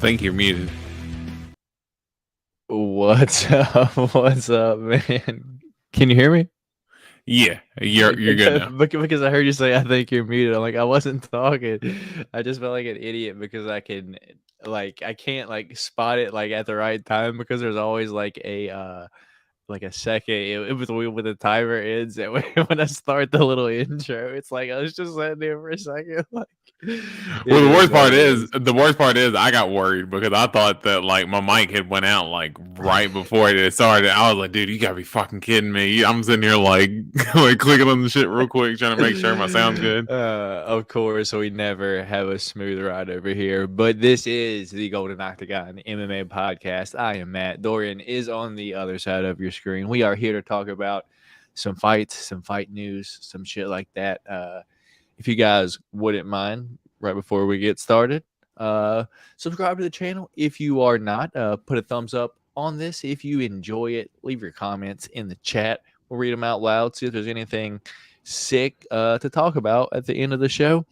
think you're muted. What's up? What's up, man? Can you hear me? Yeah, you're good now. Because I heard you say I think you're muted. I'm like, I wasn't talking. I just felt like an idiot because I can't spot it like at the right time because there's always like a second when the timer ends and when I start the little intro, it's like I was just sitting there for a second. Like, Well, the worst part is I got worried because I thought that like my mic had went out like right before it started. I was like, dude, you gotta be fucking kidding me. I'm sitting here like clicking on the shit real quick, trying to make sure my sound's good. Of course, we never have a smooth ride over here, but this is the Golden Octagon MMA podcast. I am Matt. Dorian is on the other side of your screen. We are here to talk about some fights, some fight news, some shit like that. If you guys wouldn't mind, right before we get started, subscribe to the channel. If you are not, put a thumbs up on this. If you enjoy it, leave your comments in the chat. We'll read them out loud, see if there's anything sick to talk about at the end of the show.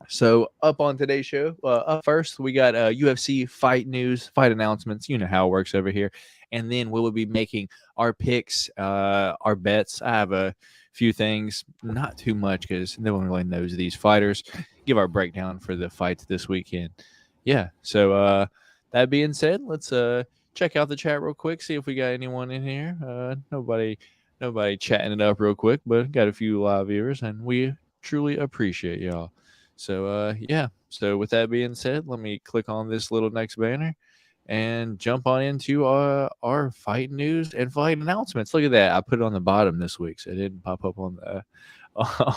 So up on today's show, up first, we got UFC fight news, fight announcements. You know how it works over here. And then we will be making our picks, our bets. I have a few things, not too much because no one really knows these fighters. Give our breakdown for the fights this weekend. Yeah, so that being said, let's check out the chat real quick, see if we got anyone in here. Nobody chatting it up real quick, but got a few live viewers, and we truly appreciate y'all. So, yeah. So with that being said, let me click on this little next banner and jump on into our fight news and fight announcements. Look at that. I put it on the bottom this week, so it didn't pop up on the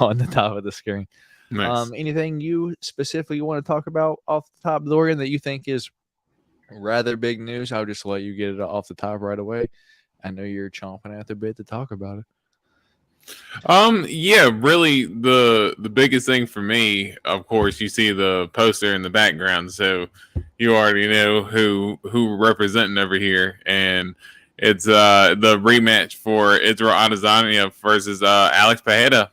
on the top of the screen. Nice. Anything you specifically want to talk about off the top, Dorian, that you think is rather big news? I'll just let you get it off the top right away. I know you're chomping at the bit to talk about it. Yeah, really the biggest thing for me, of course, you see the poster in the background, so you already know who representing over here, and it's the rematch for Israel Adesanya versus Alex Pereira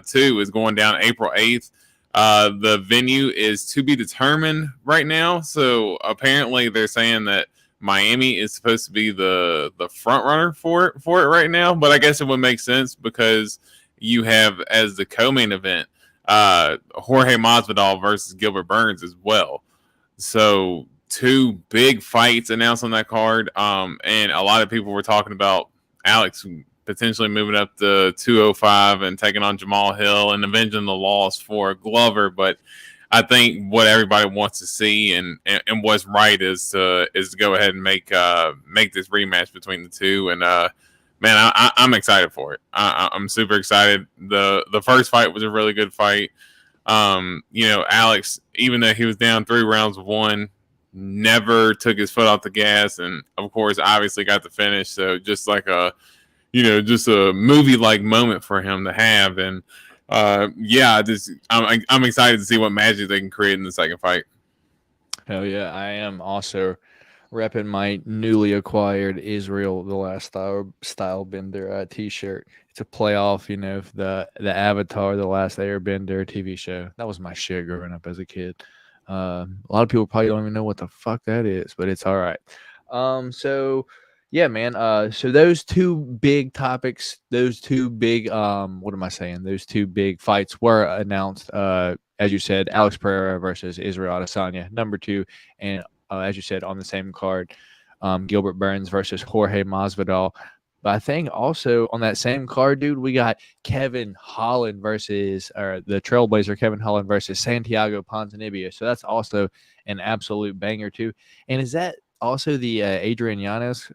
2 is going down April 8th. The venue is to be determined right now, so apparently they're saying that Miami is supposed to be the front runner for it right now, but I guess it would make sense because you have as the co-main event Jorge Masvidal versus Gilbert Burns as well. So two big fights announced on that card, and a lot of people were talking about Alex potentially moving up to 205 and taking on Jamal Hill and avenging the loss for Glover, but I think what everybody wants to see and what's right is to go ahead and make this rematch between the two. And man, I'm excited for it. I'm super excited. The first fight was a really good fight. Alex, even though he was down 3 rounds of 1, never took his foot off the gas, and of course, obviously got the finish. So just like just a movie like moment for him to have. And I'm excited to see what magic they can create in the second fight. Hell yeah, I am also repping my newly acquired Israel the Last Stylebender t-shirt. It's a playoff, the Avatar, the Last Airbender TV show. That was my shit growing up as a kid. A lot of people probably don't even know what the fuck that is, but it's all right. So yeah, man. So those two big topics, those two big, those two big fights were announced. As you said, Alex Pereira versus Israel Adesanya, number 2, and as you said, on the same card, Gilbert Burns versus Jorge Masvidal. But I think also on that same card, dude, we got Kevin Holland versus the Trailblazer Kevin Holland versus Santiago Ponzinibbio. So that's also an absolute banger too. And is that also the Adrian Yanez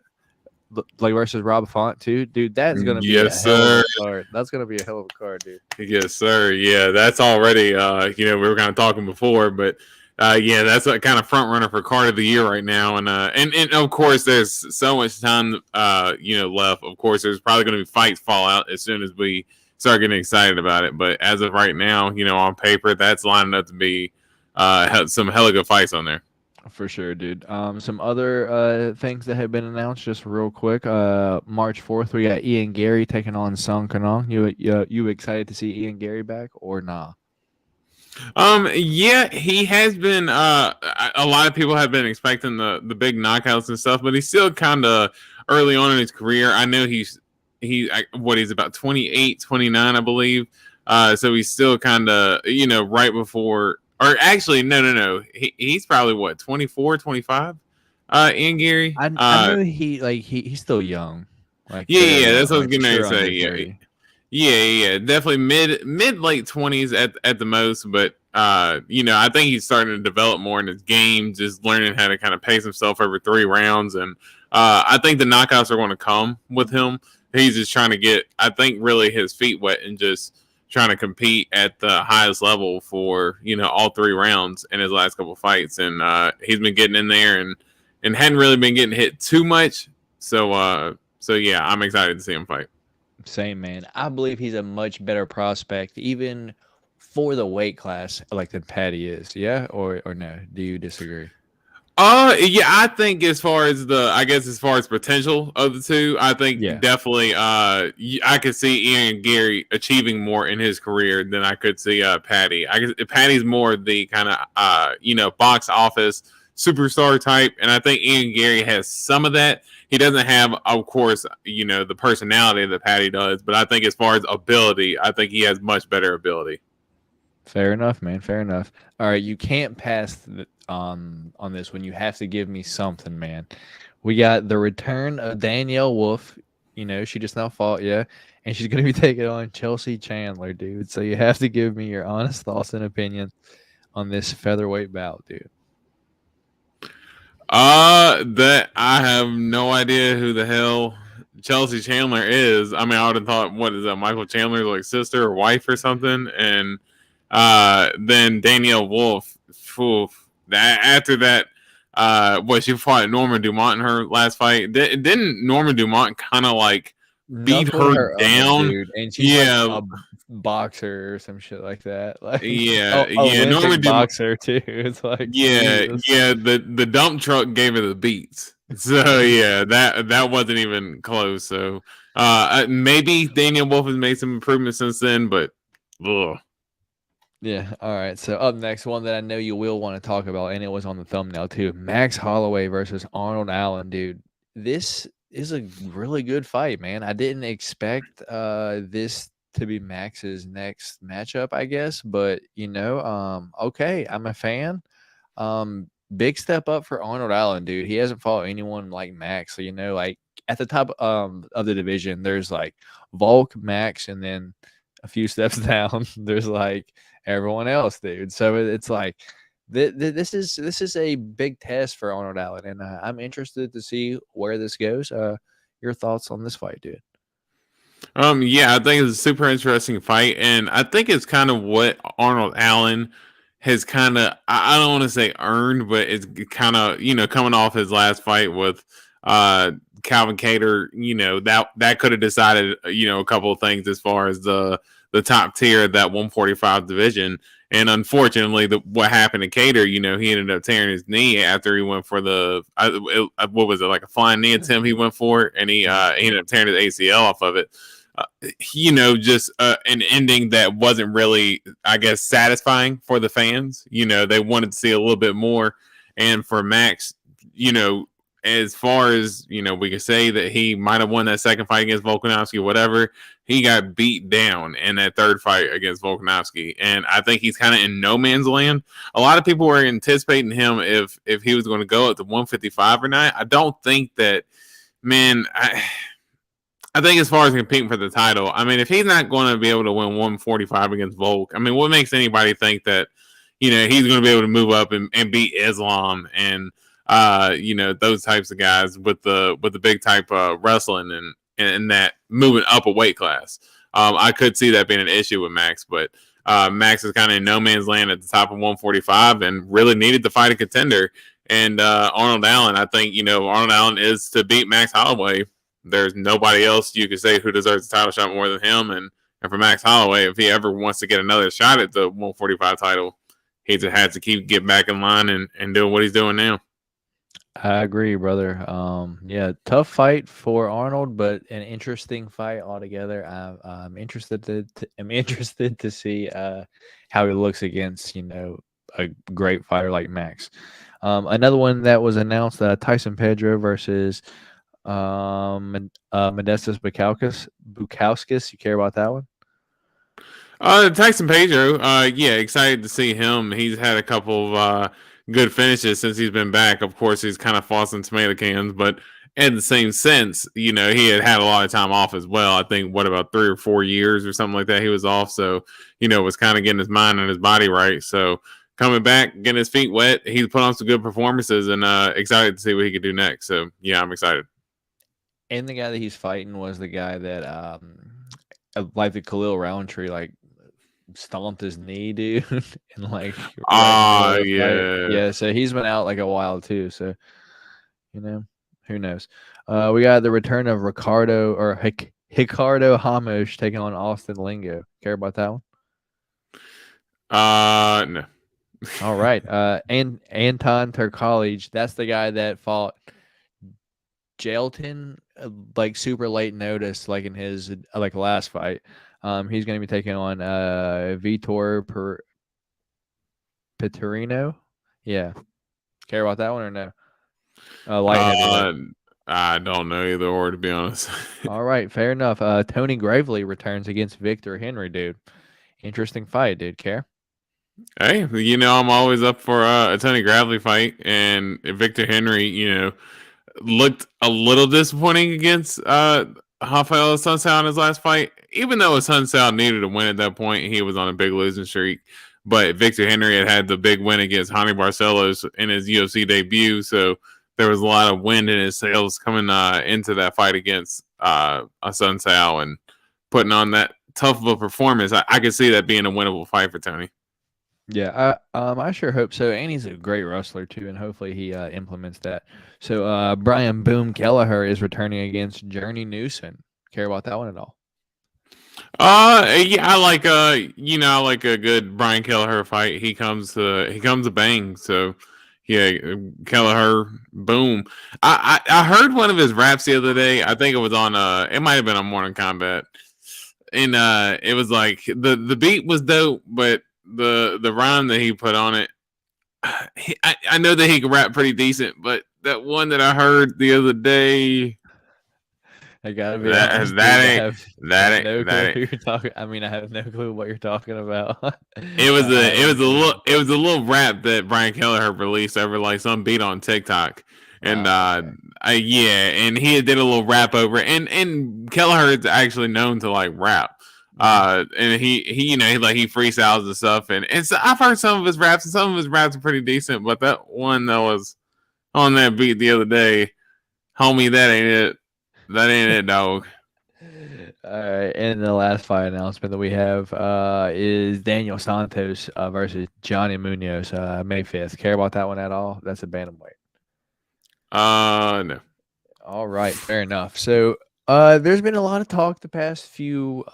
versus Rob Font too, dude? That's gonna be a hell of a card. That's gonna be a hell of a card, dude. Yes, sir. Yeah, that's already. We were kind of talking before, but that's a kind of front runner for card of the year right now. And of course, there's so much time, left. Of course, there's probably going to be fights fall out as soon as we start getting excited about it. But as of right now, on paper, that's lining up to be some hella good fights on there. For sure, dude. Some other things that have been announced, just real quick. March 4th, we got Ian Gary taking on Song Kanong. You excited to see Ian Gary back or nah? Yeah, he has been. A lot of people have been expecting the big knockouts and stuff, but he's still kind of early on in his career. I know he's about 28, 29, I believe. So he's still kind of right before, or actually no. He's probably what 24, 25. Ian Gary. I know he's still young, like Yeah, very yeah, young, that's what I was like for gonna sure say. under Yeah, 30. yeah, definitely mid late 20s at the most. But I think he's starting to develop more in his game, just learning how to kind of pace himself over 3 rounds. And I think the knockouts are going to come with him. He's just trying to get, I think, really his feet wet and just trying to compete at the highest level for all 3 rounds in his last couple fights. And he's been getting in there and hadn't really been getting hit too much. So yeah, I'm excited to see him fight. Same, man. I believe he's a much better prospect, even for the weight class, like than Patty is. Yeah, or no? Do you disagree? Yeah, I think as far as potential of the two, I think Yeah. definitely I could see Ian Gary achieving more in his career than I could see Patty. Patty's more the kind of box office superstar type, and I think Ian Gary has some of that. He doesn't have, of course, the personality that Patty does, but I think as far as ability, I think he has much better ability. Fair enough, man. Fair enough. All right, you can't pass on this one. You have to give me something, man. We got the return of Danielle Wolf. She just now fought, yeah, and she's gonna be taking on Chelsea Chandler, dude. So you have to give me your honest thoughts and opinion on this featherweight bout, dude. That I have no idea who the hell Chelsea Chandler is. I mean, I would have thought, what is that, Michael Chandler's like sister or wife or something? And then Danielle Wolf, after that, she fought Norma Dumont in her last fight. Didn't Norma Dumont kind of like beat Knuckled her her up, down? dude, and she's like Yeah, a boxer or some shit like that, like yeah, yeah. Norma Olympic Dumont. boxer too. It's like Yeah, Jesus. yeah. The dump truck gave her the beats. So yeah, that wasn't even close. So maybe Daniel Wolf has made some improvements since then, but ugh. Yeah. All right. So up next, one that I know you will want to talk about, and it was on the thumbnail too. Max Holloway versus Arnold Allen, dude. This is a really good fight, man. I didn't expect this to be Max's next matchup, I guess, but okay, I'm a fan. Big step up for Arnold Allen, dude. He hasn't fought anyone like Max. So, like at the top of the division, there's like Volk, Max, and then a few steps down, there's like everyone else, dude. So it's like this is a big test for Arnold Allen, and I'm interested to see where this goes. Your thoughts on this fight, dude? Yeah, I think it's a super interesting fight, and I think it's kind of what Arnold Allen has kind of, I don't want to say earned, but it's kind of coming off his last fight with Calvin Cater. That could have decided a couple of things as far as the top tier of that 145 division. And unfortunately, what happened to Cater, he ended up tearing his knee after he went for what was it, like a flying knee attempt he went for, and he ended up tearing his ACL off of it. Just an ending that wasn't really, I guess, satisfying for the fans. They wanted to see a little bit more. And for Max, as far as, we could say that he might have won that second fight against Volkanovski, whatever, he got beat down in that third fight against Volkanovski. And I think he's kind of in no man's land. A lot of people were anticipating him if he was going to go up to 155 or not. I don't think that, man, I think as far as competing for the title, I mean, if he's not going to be able to win 145 against Volk, I mean, what makes anybody think that, he's going to be able to move up and beat Islam and, those types of guys with the big type wrestling and that moving up a weight class. I could see that being an issue with Max, but Max is kind of in no man's land at the top of 145 and really needed to fight a contender. And Arnold Allen, I think, Arnold Allen is to beat Max Holloway. There's nobody else you could say who deserves the title shot more than him. And for Max Holloway, if he ever wants to get another shot at the 145 title, he just has to keep getting back in line and doing what he's doing now. I agree, brother. Yeah, tough fight for Arnold, but an interesting fight altogether. I'm interested I'm interested to see how he looks against a great fighter like Max. Another one that was announced: Tyson Pedro versus Modestas Bukauskas. You care about that one? Tyson Pedro, yeah, excited to see him. He's had a couple of good finishes since he's been back. Of course, he's kind of flossing tomato cans, but in the same sense, he had a lot of time off as well. I think, what, about 3 or 4 years or something like that he was off. So, was kind of getting his mind and his body right. So, coming back, getting his feet wet, he's put on some good performances and excited to see what he could do next. So, yeah, I'm excited. And the guy that he's fighting was the guy that like the Khalil Roundtree, like stomped his knee, dude, and like right in the middle of the fight. Yeah. Yeah, so he's been out like a while too. So who knows? We got the return of Ricardo Hamosh taking on Austin Lingo. Care about that one? No. All right. And Anton Turkalj, that's the guy that fought Jailton like super late notice, like in his like last fight. He's going to be taking on Vitor Petrino. Yeah. Care about that one or no? Light heavyweight. I don't know either or, to be honest. All right, fair enough. Tony Gravely returns against Victor Henry, dude. Interesting fight, dude. Care? Hey, I'm always up for a Tony Gravely fight, and Victor Henry, looked a little disappointing against Rafael Sunsao in his last fight. Even though Sunsao needed a win at that point, he was on a big losing streak. But Victor Henry had the big win against Hany Barcelos in his UFC debut, so there was a lot of wind in his sails coming into that fight against Sunsao and putting on that tough of a performance. I could see that being a winnable fight for Tony. Yeah, I sure hope so. And he's a great wrestler too, and hopefully he implements that. So Brian Boom Kelleher is returning against Journey Newson. Care about that one at all? Yeah, I like I like a good Brian Kelleher fight. He comes to bang. So yeah, Kelleher, boom. I heard one of his raps the other day. I think it was on it might have been on Morning Combat, and it was like the beat was dope, but the rhyme that he put on it, I know that he can rap pretty decent, but that one that I heard the other day, I gotta be honest. that ain't no clue who you're talking. I mean, I have no clue what you're talking about. It was a little rap that Brian Kelleher released over like some beat on TikTok, and and he did a little rap over it. And Kelleher is actually known to like rap. And he he freestyles and stuff, and I've heard some of his raps, and some of his raps are pretty decent, but that one that was on that beat the other day, homie, that ain't it, dog. All right, and the last fight announcement that we have is Daniel Santos versus Johnny Munoz, May 5th. Care about that one at all? That's a bantamweight. No. All right, fair enough. So there's been a lot of talk the past few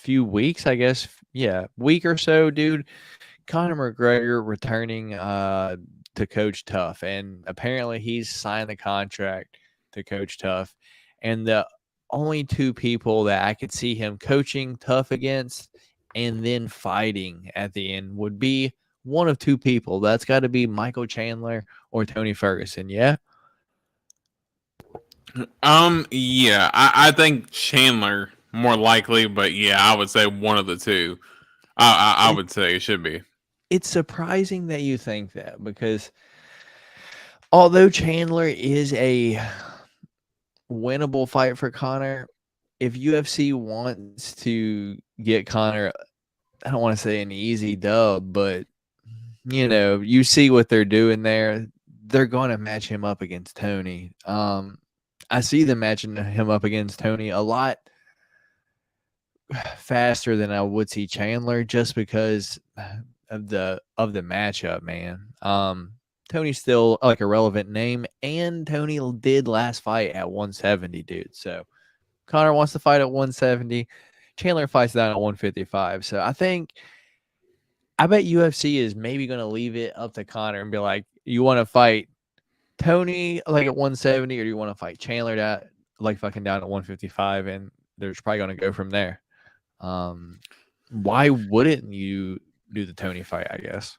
weeks, I guess. Yeah, week or so, dude. Conor McGregor returning to Coach Tough, and apparently he's signed the contract to Coach Tough. And the only two people that I could see him coaching Tough against and then fighting at the end would be one of two people. That's got to be Michael Chandler or Tony Ferguson. Yeah. Yeah, I think Chandler more likely, but yeah, I would say one of the two. I would say it should be. It's surprising that you think that, because although Chandler is a winnable fight for Conor, if UFC wants to get Conor, I don't want to say an easy dub, but you see what they're doing there. They're going to match him up against Tony. I see them matching him up against Tony a lot faster than I would see Chandler, just because of the matchup, man. Tony's still like a relevant name, and Tony did last fight at 170, dude. So Conor wants to fight at 170. Chandler fights down at 155. So I bet UFC is maybe going to leave it up to Conor and be like, you want to fight Tony like at 170, or do you want to fight Chandler like fucking down at 155, and there's probably going to go from there. Why wouldn't you do the Tony fight? I guess.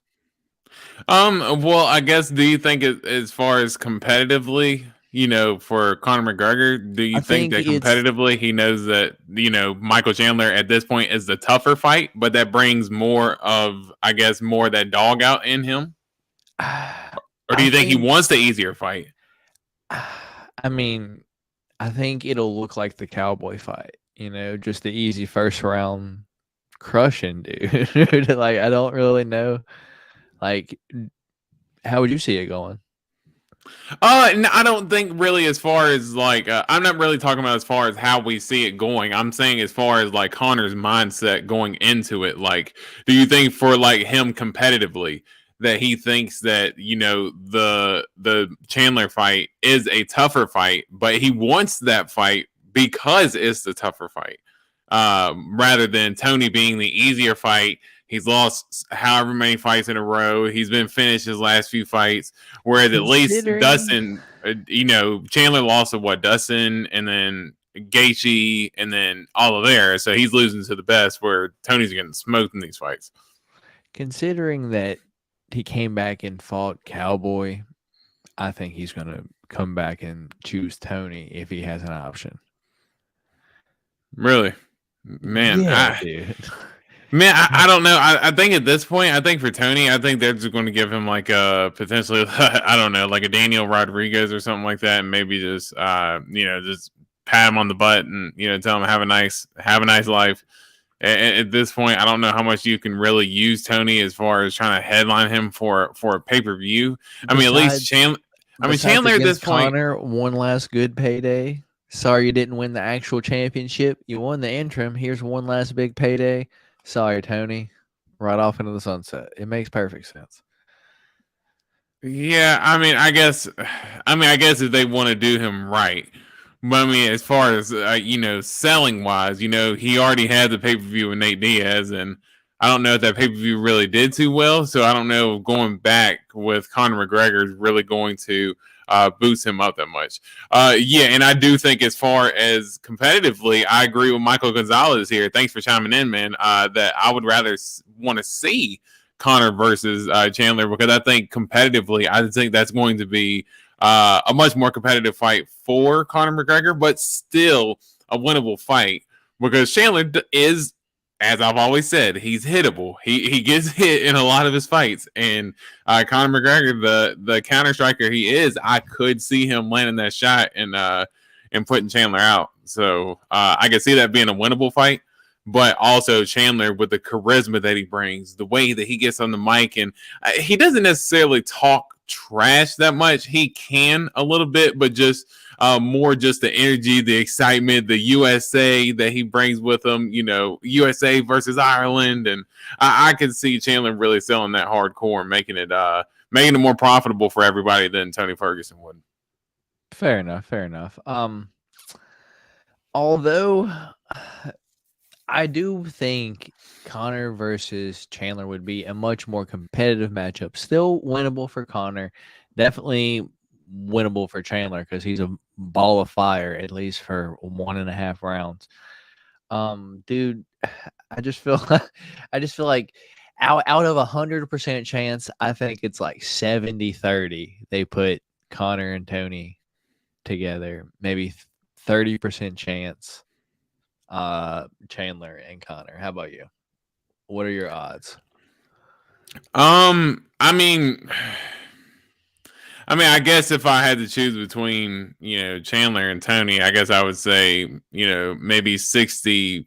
Well, I guess, do you think as far as competitively, for Conor McGregor, do you I think think that it's. competitively he knows that, Michael Chandler at this point is the tougher fight, but that brings more of, I guess, more of that dog out in him? Or do I you think he think. wants the easier fight? I mean, I think it'll look like the Cowboy fight. Just the easy first round crushing, dude. Like I don't really know. Like, how would you see it going? No, I don't think really as far as like I'm not really talking about as far as how we see it going. I'm saying as far as like Connor's mindset going into it. Like, do you think for like him competitively that he thinks that the Chandler fight is a tougher fight, but he wants that fight because it's the tougher fight, rather than Tony being the easier fight. He's lost however many fights in a row. He's been finished his last few fights. Whereas at least Considering. Dustin, Chandler lost to Dustin, and then Gaethje, and then all of there. So he's losing to the best, where Tony's getting smoked in these fights. Considering that he came back and fought Cowboy, I think he's going to come back and choose Tony if he has an option. Really, man. Yeah, dude. Man, I don't know. I think at this point, I think for Tony, I think they're just going to give him like a potentially, I don't know, like a Daniel Rodriguez or something like that, and maybe just, just pat him on the butt and tell him have a nice life. At this point, I don't know how much you can really use Tony as far as trying to headline him for a pay per view. I mean, at least Chandler. I mean, Chandler at this point. Connor, one last good payday. Sorry you didn't win the actual championship. You won the interim. Here's one last big payday. Sorry, Tony. Right off into the sunset. It makes perfect sense. Yeah, I mean, I guess if they want to do him right, but I mean, as far as selling wise, he already had the pay per view with Nate Diaz, and I don't know if that pay per view really did too well. So I don't know if going back with Conor McGregor is really going to boost him up that much. Yeah, and I do think as far as competitively, I agree with Michael Gonzalez here. Thanks for chiming in, man. That I would rather want to see Conor versus Chandler, because I think competitively, I think that's going to be a much more competitive fight for Conor McGregor, but still a winnable fight, because Chandler is, as I've always said, he's hittable. He gets hit in a lot of his fights, and Conor McGregor, the counter striker he is, I could see him landing that shot and putting Chandler out. So I could see that being a winnable fight. But also Chandler, with the charisma that he brings, the way that he gets on the mic, and he doesn't necessarily talk trash that much. He can a little bit, but just more just the energy, the excitement, the USA that he brings with him, USA versus Ireland. And I can see Chandler really selling that hardcore and making it more profitable for everybody than Tony Ferguson would. Fair enough. Although I do think Conor versus Chandler would be a much more competitive matchup. Still winnable for Conor. Definitely winnable for Chandler, because he's a ball of fire, at least for 1.5 rounds. Dude, I just feel like out of 100% chance, I think it's like 70-30. They put Conor and Tony together. Maybe 30% chance Chandler and Conor. How about you? What are your odds? I guess if I had to choose between, Chandler and Tony, I guess I would say, maybe 60%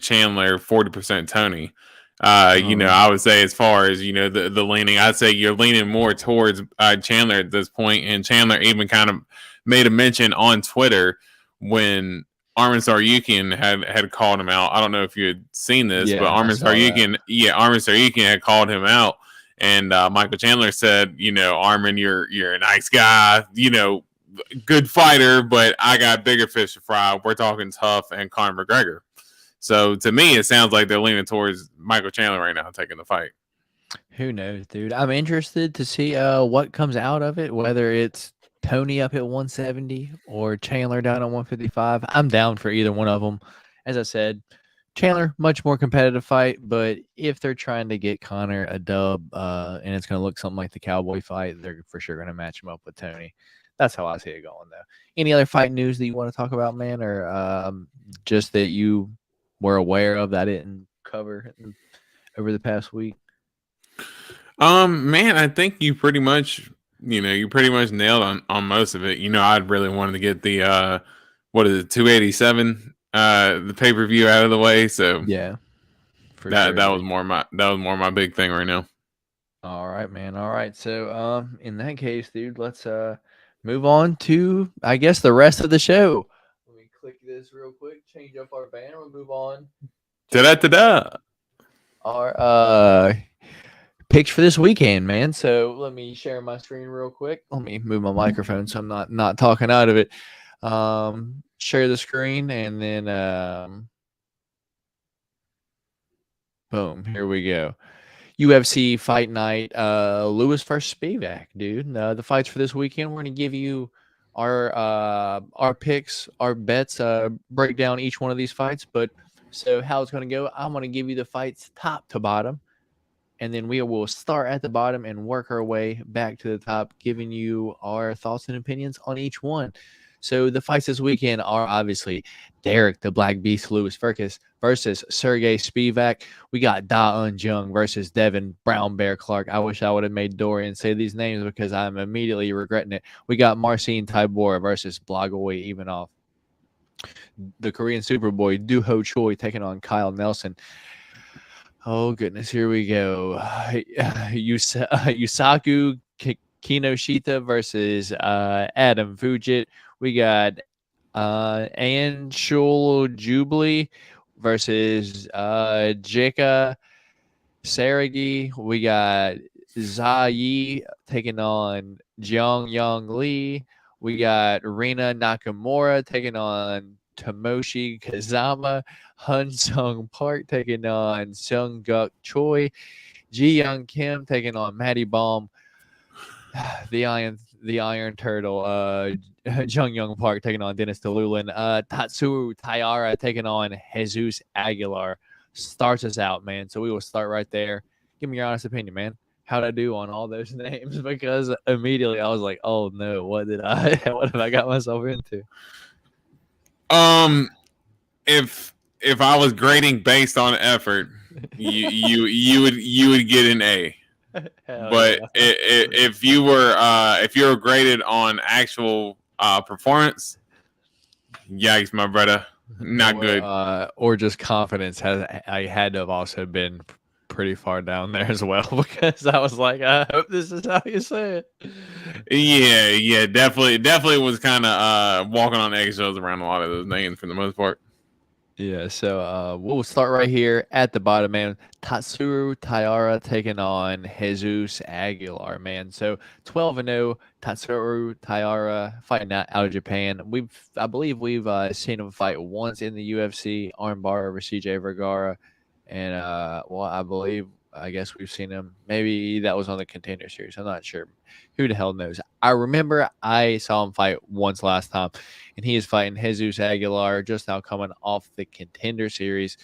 Chandler, 40% Tony. I would say as far as, the leaning, I'd say you're leaning more towards Chandler at this point. And Chandler even kind of made a mention on Twitter when Arman Tsarukyan had called him out. I don't know if you had seen this, but Arman Tsarukyan had called him out. And Michael Chandler said, Arman, you're a nice guy, good fighter, but I got bigger fish to fry. We're talking tough and Conor McGregor. So to me, it sounds like they're leaning towards Michael Chandler right now taking the fight. Who knows, dude? I'm interested to see what comes out of it, whether it's Tony up at 170 or Chandler down at 155. I'm down for either one of them. As I said, Chandler, much more competitive fight, but if they're trying to get Connor a dub and it's going to look something like the Cowboy fight, they're for sure going to match him up with Tony. That's how I see it going, though. Any other fight news that you want to talk about, man, or just that you were aware of that I didn't cover over the past week? Man, I think you pretty much nailed on most of it. I'd really wanted to get the what is it, 287 the pay-per-view out of the way, so Yeah, for that sure. that was more my big thing right now. All right, man. All right. So, in that case, dude, let's move on to I guess the rest of the show. Let me click this real quick, change up our banner, and move on Ta-da, ta-da. our picks for this weekend, man. So let me share my screen real quick. Let me move my microphone so I'm not talking out of it. Share the screen and then boom, here we go. UFC Fight Night, Lewis versus Spivac, dude. The fights for this weekend. We're gonna give you our picks, our bets, break down each one of these fights. But so how it's gonna go? I'm gonna give you the fights top to bottom, and then we will start at the bottom and work our way back to the top, giving you our thoughts and opinions on each one. So the fights this weekend are obviously Derek the Black Beast Lewis versus Sergey Spivac. We got Da Un Jung versus Devin Brown Bear Clark. I wish I would have made Dorian say these names because I'm immediately regretting it. We got Marcin Tybura versus Blagoy Ivanov. The Korean Superboy Do Ho Choi taking on Kyle Nelson. Oh, goodness. Here we go. Yusaku Kinoshita versus Adam Fujit. We got Anshul Jubilee versus Jika Saragi. We got Yi taking on Jiang Yang Lee. We got Rina Nakamura taking on Tomoshi Kazama. Hun Sung Park taking on Sung Guk Choi. Ji Young Kim taking on Maddie Baum. The Iron Turtle. Jung Young Park taking on Dennis DeLulan. Tatsuru Taira taking on Jesus Aguilar. Starts us out, man. So we will start right there. Give me your honest opinion, man. How'd I do on all those names? Because immediately I was like, oh no, what have I got myself into? If I was grading based on effort, you would get an A. But Yeah. if you were graded on actual performance, yikes, my brother, not good. Or just confidence I had to have also been pretty far down there as well because I was like, I hope this is how you say it. Yeah, definitely was kind of walking on eggshells around a lot of those names for the most part. Yeah, so we'll start right here at the bottom, man. Tatsuru Taira taking on Jesus Aguilar, man. So 12-0, Tatsuru Taira fighting out of Japan. I believe we've seen him fight once in the UFC, armbar over CJ Vergara, and I guess we've seen him. Maybe that was on the Contender Series. I'm not sure. Who the hell knows? I remember I saw him fight once last time, and he is fighting Jesus Aguilar just now coming off the Contender Series.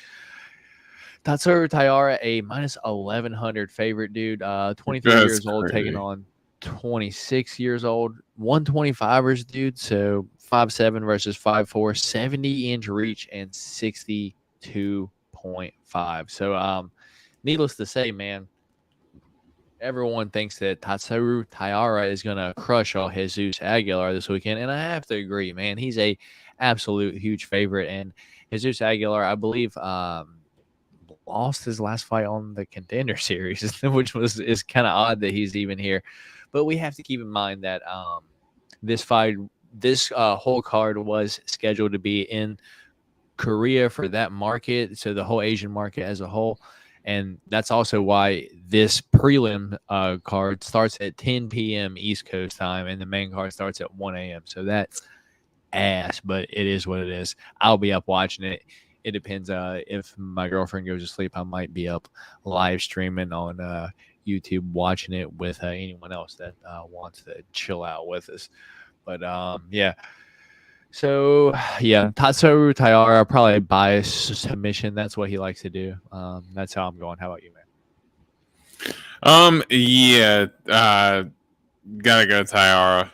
Tatsuro Taira, a minus 1,100 favorite, dude. 23 That's years old, crazy. taking on 26 years old. 125ers, dude. So 5'7" versus 5'4", 70-inch reach, and 62.5. So, needless to say, man, everyone thinks that Tatsuru Taira is going to crush all Jesus Aguilar this weekend, and I have to agree, man. He's a absolute huge favorite, and Jesus Aguilar, I believe, lost his last fight on the Contender Series, which is kind of odd that he's even here. But we have to keep in mind that this whole card was scheduled to be in Korea for that market, so the whole Asian market as a whole. And that's also why this prelim card starts at 10 p.m. East Coast time, and the main card starts at 1 a.m. So that's ass, but it is what it is. I'll be up watching it. It depends. If my girlfriend goes to sleep, I might be up live streaming on YouTube watching it with anyone else that wants to chill out with us. But yeah. So yeah, Tatsuru Taira, probably bias submission. That's what he likes to do. That's how I'm going. How about you, man? Yeah, gotta go Tyara.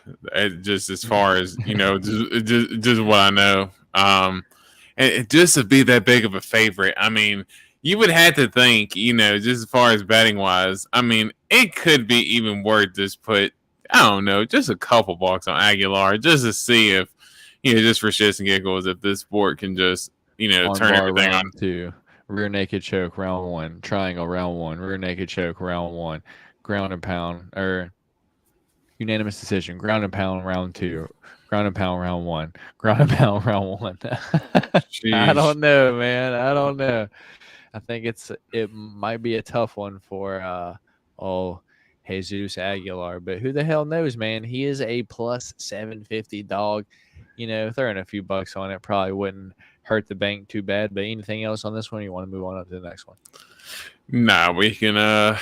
Just as far as just what I know. And just to be that big of a favorite, I mean, you would have to think, just as far as betting wise, I mean, it could be even worth just put, I don't know, just a couple bucks on Aguilar just to see if, just for shits and giggles, if this sport can just, turn everything on. 2, rear naked choke round 1, triangle round 1, rear naked choke round 1, ground and pound or unanimous decision, ground and pound round 2, ground and pound round 1, ground and pound round 1. I don't know, man. I don't know. I think it might be a tough one for Jesus Aguilar, but who the hell knows, man? He is a plus 750 dog. Throwing a few bucks on it probably wouldn't hurt the bank too bad. But anything else on this one? Or you want to move on up to the next one? Nah, we can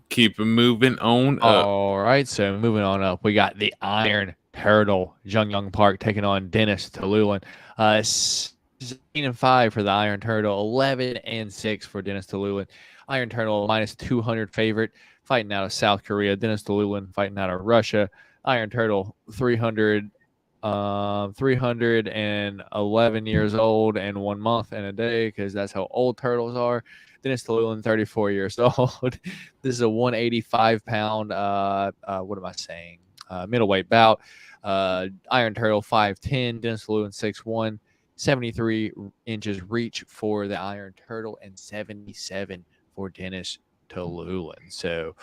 keep moving on up. All right, so moving on up, we got the Iron Turtle, Jung Park taking on Dennis Tululin. 16-5 for the Iron Turtle, 11-6 for Dennis Tululin. Iron Turtle minus 200 favorite, fighting out of South Korea. Dennis Tululin fighting out of Russia. Iron Turtle 311 years old and 1 month and a day, because that's how old turtles are. Dennis Tululin, 34 years old. This is a 185-pound, what am I saying? Middleweight bout. Iron Turtle 5'10", Dennis Tululin 6'1", 73 inches reach for the Iron Turtle and 77 for Dennis Tululin. So,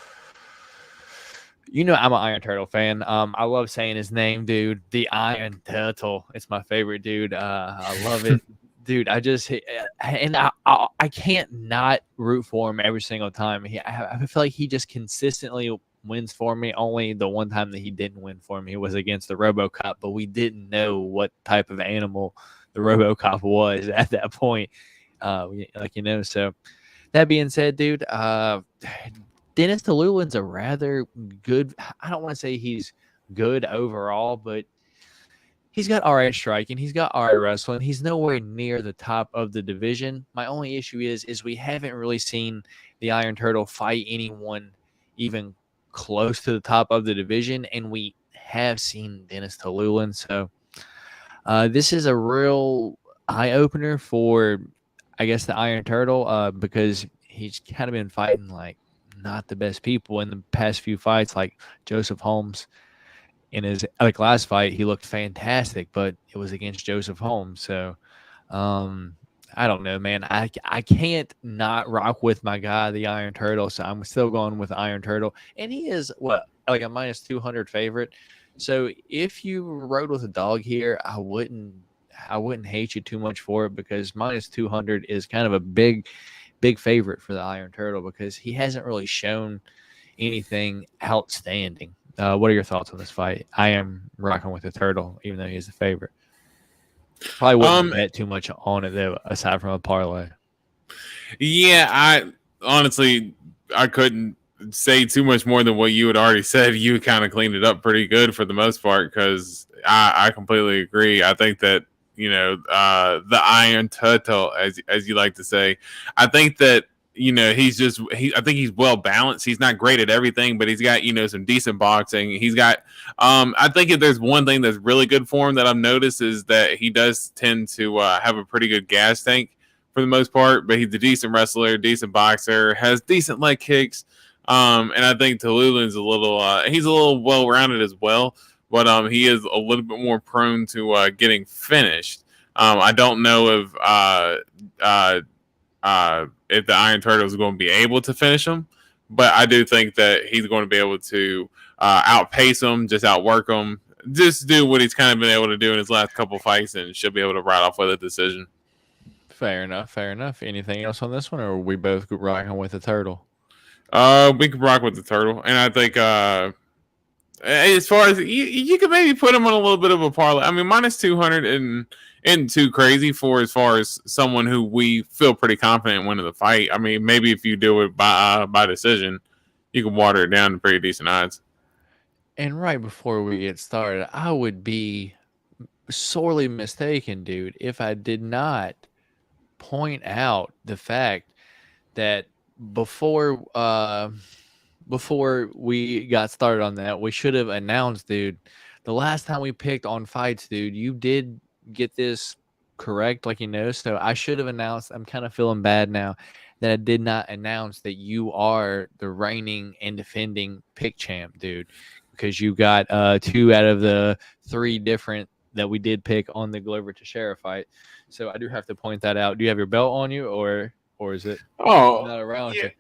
I'm an Iron Turtle fan. I love saying his name, dude. The Iron Turtle. It's my favorite, dude. I love it. Dude, I can't not root for him every single time. I feel like he just consistently wins for me. Only the one time that he didn't win for me was against the RoboCop, but we didn't know what type of animal the RoboCop was at that point. So that being said, dude, Dennis Tululin's a rather good, I don't want to say he's good overall, but he's got all right striking. He's got all right wrestling. He's nowhere near the top of the division. My only issue is we haven't really seen the Iron Turtle fight anyone even close to the top of the division, and we have seen Dennis Tululin. So this is a real eye-opener for, I guess, the Iron Turtle because he's kind of been fighting like not the best people in the past few fights, like Joseph Holmes. In his last fight, he looked fantastic, but it was against Joseph Holmes. So, I don't know, man. I can't not rock with my guy, the Iron Turtle. So I'm still going with the Iron Turtle, and he is like a minus 200 favorite. So if you rode with a dog here, I wouldn't hate you too much for it, because minus 200 is kind of a big favorite for the Iron Turtle, because he hasn't really shown anything outstanding. What are your thoughts on this fight? I am rocking with the Turtle, even though he's the favorite. Probably wouldn't bet too much on it, though, aside from a parlay. Yeah, I couldn't say too much more than what you had already said. You kind of cleaned it up pretty good for the most part, because I completely agree. I think that, the Iron Turtle, as you like to say, I think that, I think he's well balanced. He's not great at everything, but he's got, some decent boxing. He's got, I think if there's one thing that's really good for him that I've noticed is that he does tend to have a pretty good gas tank for the most part, but he's a decent wrestler, decent boxer, has decent leg kicks. And I think Tululin's he's a little well-rounded as well, but he is a little bit more prone to getting finished. I don't know if the Iron Turtle is going to be able to finish him, but I do think that he's going to be able to outpace him, just outwork him, just do what he's kind of been able to do in his last couple fights, and should be able to ride off with a decision. Fair enough. Anything else on this one, or are we both rocking with the Turtle? We could rock with the Turtle, and I think as far as you could maybe put him on a little bit of a parlay. I mean, minus 200 isn't too crazy for as far as someone who we feel pretty confident winning the fight. I mean, maybe if you do it by decision, you can water it down to pretty decent odds. And right before we get started, I would be sorely mistaken, dude, if I did not point out the fact that before before we got started on that, we should have announced, dude. The last time we picked on fights, dude, you did get this correct, like so I should have announced. I'm kind of feeling bad now that I did not announce that you are the reigning and defending pick champ, dude, because you got 2 out of the 3 different that we did pick on the Glover Teixeira fight. So I do have to point that out. Do you have your belt on you, or is it not around yeah. you?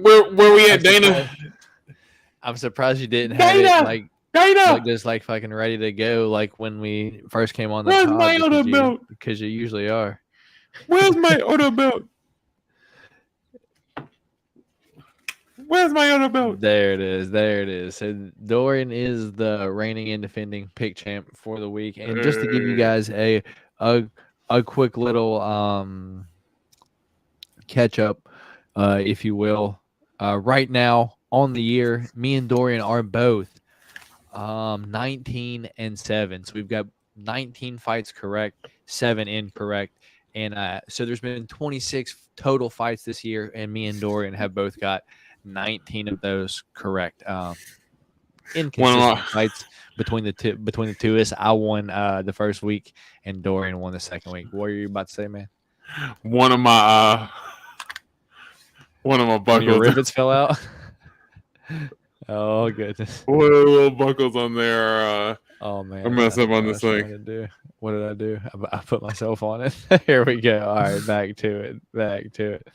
Where we at, Dana? I'm surprised you didn't have it like just like fucking ready to go like when we first came on the Where's pod my other belt? because you usually are. Where's my other belt? Where's my other belt? There it is. There it is. So Dorian is the reigning and defending pick champ for the week. And just to give you guys a quick little catch up, if you will, right now on the year, me and Dorian are both 19-7. So we've got 19 fights correct, 7 incorrect. And so there's been 26 total fights this year, and me and Dorian have both got 19 of those correct. Inconsistent fights between the two of us. I won the first week, and Dorian won the second week. What are you about to say, man? One of my buckles. Your rivets fell out. Oh goodness! Little buckles on there. Oh man! I messed up on this thing. What did I do? I put myself on it. Here we go. All right, back to it.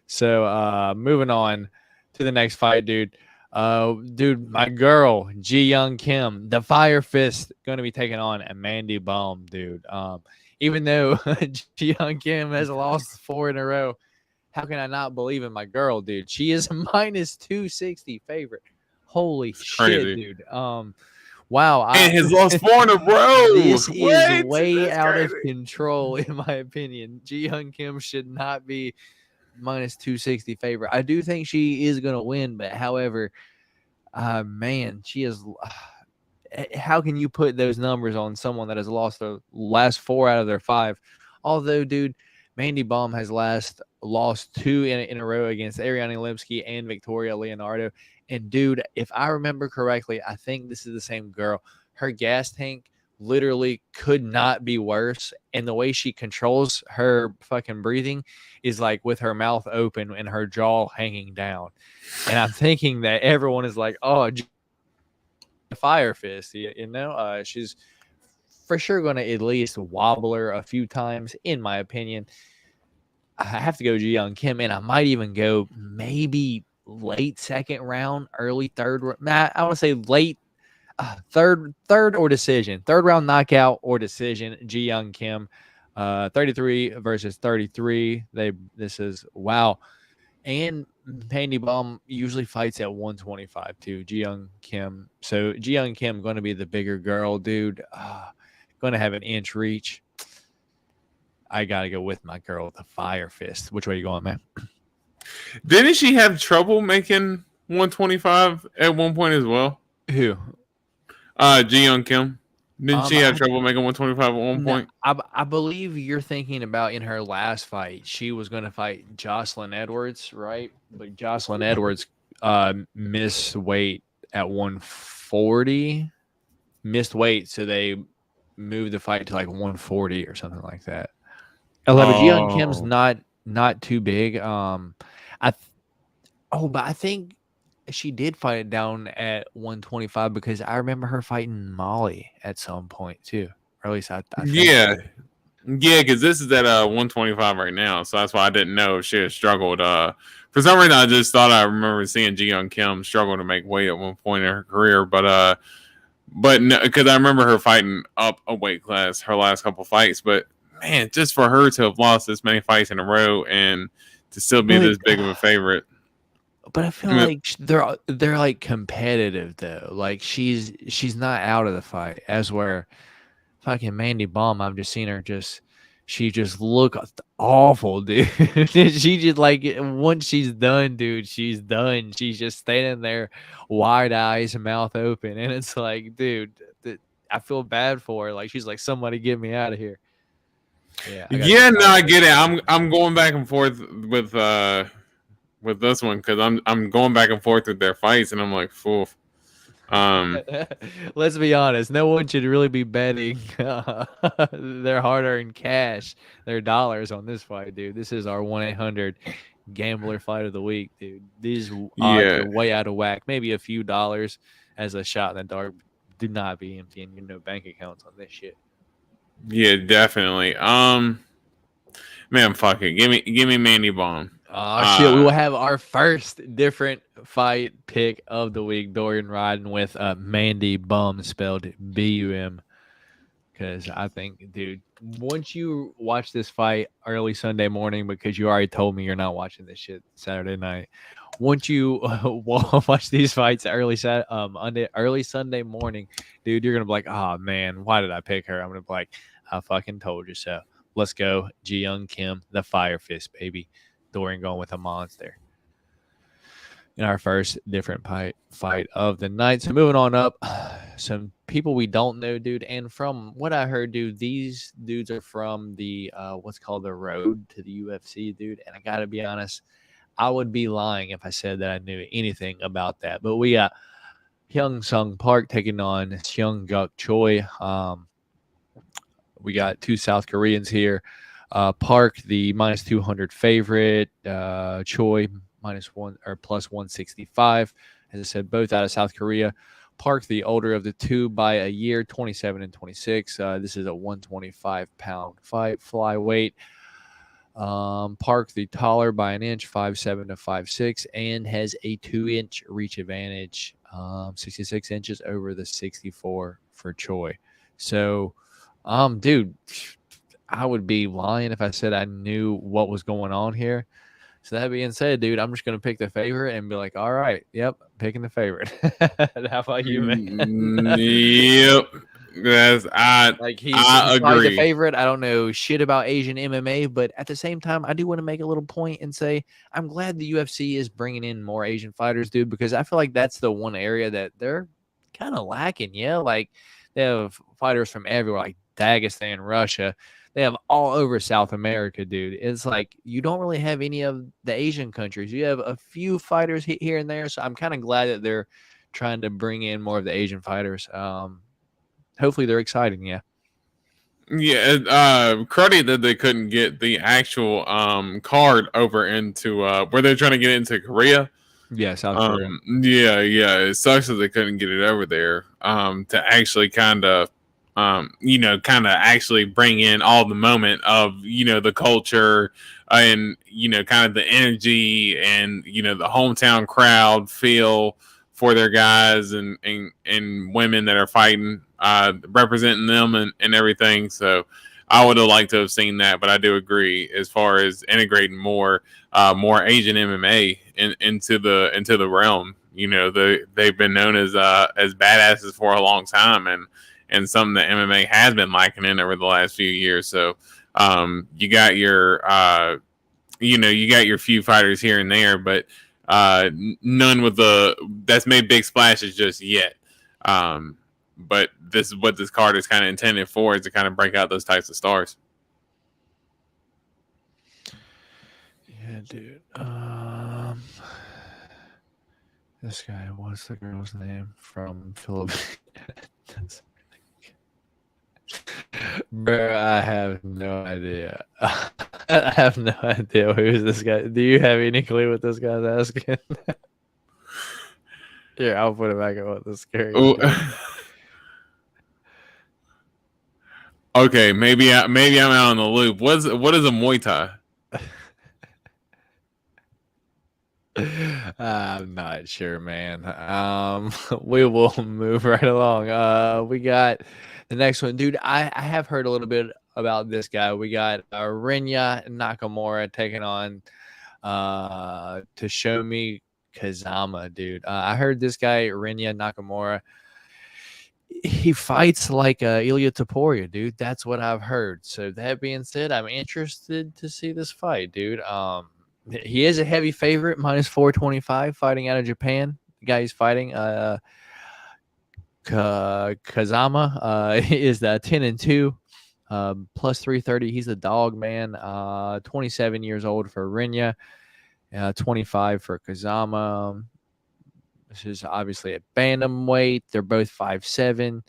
So moving on to the next fight, dude. My girl, Ji Young Kim, the Fire Fist, going to be taking on Mandy Baum, dude. Even though Ji Young Kim has lost 4 in a row, how can I not believe in my girl, dude? She is a minus 260 favorite. Holy shit, dude. Wow. And has lost 4 in a row. This is way out of control, in my opinion. Ji Young Kim should not be minus 260 favorite. I do think she is going to win, but however, man, she is. How can you put those numbers on someone that has lost the last 4 out of their 5? Although, dude, Mandy Baum has lost 2 in a row against Ariane Lipsky and Victoria Leonardo. And, dude, if I remember correctly, I think this is the same girl. Her gas tank literally could not be worse. And the way she controls her fucking breathing is like with her mouth open and her jaw hanging down. And I'm thinking that everyone is like, oh, Fire Fist, she's for sure going to at least wobble her a few times, in my opinion. I have to go Ji Young Kim, and I might even go maybe late second round, early third. I want to say late third or decision. Third round knockout or decision. Ji Young Kim, 33 versus 33. This is wow. And Mandy Baum usually fights at 125 too. Ji Young Kim. So Ji Young Kim going to be the bigger girl, dude. Going to have an inch reach. I got to go with my girl, the Fire Fist. Which way you going, man? Didn't she have trouble making 125 at one point as well? Who? Ji Young Kim. Didn't she have trouble making 125 at one point? I believe you're thinking about in her last fight, she was going to fight Jocelyn Edwards, right? But Jocelyn Edwards missed weight at 140. Missed weight, so they moved the fight to like 140 or something like that. But Ji Young Kim's not too big. But I think she did fight it down at 125 because I remember her fighting Molly at some point too. Or at least I think. Yeah, because this is at 125 right now, so that's why I didn't know if she had struggled. For some reason, I just thought I remember seeing Ji Young Kim struggle to make weight at one point in her career, but no, because I remember her fighting up a weight class her last couple fights. But man, just for her to have lost this many fights in a row and to still be this big of a favorite. But I feel like they're like competitive though. Like she's not out of the fight. As where fucking Mandy Baum, I've just seen her she just looked awful, dude. She just like once she's done, dude, she's done. She's just standing there, wide eyes, mouth open, and it's like, dude, I feel bad for her. Like she's like, somebody get me out of here. Yeah, I gotta Yeah, get no, tired I of get it. it. I'm going back and forth with this one because I'm going back and forth with their fights, and I'm like, fool. Let's be honest. No one should really be betting their hard-earned cash, their dollars on this fight, dude. This is our 1-800 gambler fight of the week, dude. These odds Yeah, are way out of whack. Maybe a few dollars as a shot in the dark. Do not be emptying your bank accounts on this shit. yeah, definitely. Man, fuck it. Give me Mandy Bomb. Oh shit, we will have our first different fight pick of the week. Dorian riding with Mandy Bum, spelled B-U-M. Because I think, dude, once you watch this fight early Sunday morning, because you already told me you're not watching this shit Saturday night. Once you watch these fights early Sunday morning, dude, you're gonna be like, oh man, why did I pick her? I'm gonna be like, I fucking told you so. Let's go, Ji Young Kim, the Fire Fist, baby. Dorian going with a monster in our first different fight of the night. So moving on up, some people we don't know, dude. And from what I heard, dude, these dudes are from the what's called the road to the UFC, dude. And I gotta be honest, I would be lying if I said that I knew anything about that. But we got Hyung Sung Park taking on Seung Guk Choi. We got two South Koreans here. Park, the minus 200 favorite. Choi, minus one or plus 165. As I said, both out of South Korea. Park, the older of the two by a year, 27 and 26. This is a 125-pound fight, flyweight. Park, the taller by an inch, 5'7" to 5'6", and has a 2-inch reach advantage, 66 inches over the 64 for Choi. So, dude, I would be lying if I said I knew what was going on here. So that being said, dude, I'm just gonna pick the favorite and be like, all right, yep, picking the favorite. How about you, man? Yep. That's Like I he's probably the agree. favorite. I don't know shit about Asian MMA, but at the same time, I do want to make a little point and say I'm glad the UFC is bringing in more Asian fighters, dude, because I feel like that's the one area that they're kind of lacking. Yeah, like they have fighters from everywhere, like Dagestan, Russia. They have all over South America, dude. It's like you don't really have any of the Asian countries. You have a few fighters here and there, so I'm kind of glad that they're trying to bring in more of the Asian fighters. Hopefully they're exciting, yeah. Yeah, credit that they couldn't get the actual card over into where they're trying to get it into Korea. Yeah, South Korea. Yeah, it sucks that they couldn't get it over there. To actually kind of actually bring in all the moment of, the culture and, kind of the energy and, the hometown crowd feel for their guys and women that are fighting, representing them and everything. So I would have liked to have seen that, but I do agree as far as integrating more Asian MMA into the realm. They've been known as badasses for a long time, and something that MMA has been lacking in over the last few years. So you got your few fighters here and there, but none that's made big splashes just yet. But this is what this card is kind of intended for, is to kind of break out those types of stars. Yeah, dude. This guy, what's the girl's name from Philippines? Bro, I have no idea. I have no idea who's this guy. Do you have any clue what this guy's asking? Here, I'll put it back on the screen. Okay, maybe I'm out on the loop. What is a Muay Thai? I'm not sure, man. We will move right along. We got the next one, dude. I have heard a little bit about this guy. We got Rinya Nakamura taking on Toshomi Kazama, dude. I heard this guy Rinya Nakamura he fights like Ilya Taporia, dude. That's what I've heard. So that being said, I'm interested to see this fight, dude. He is a heavy favorite, minus 425, fighting out of Japan. The guy he's fighting, Kazama, is 10-2, plus 330. He's a dog, man. 27 years old for Rinya, 25 for Kazama. This is obviously a bantamweight. They're both 5'7".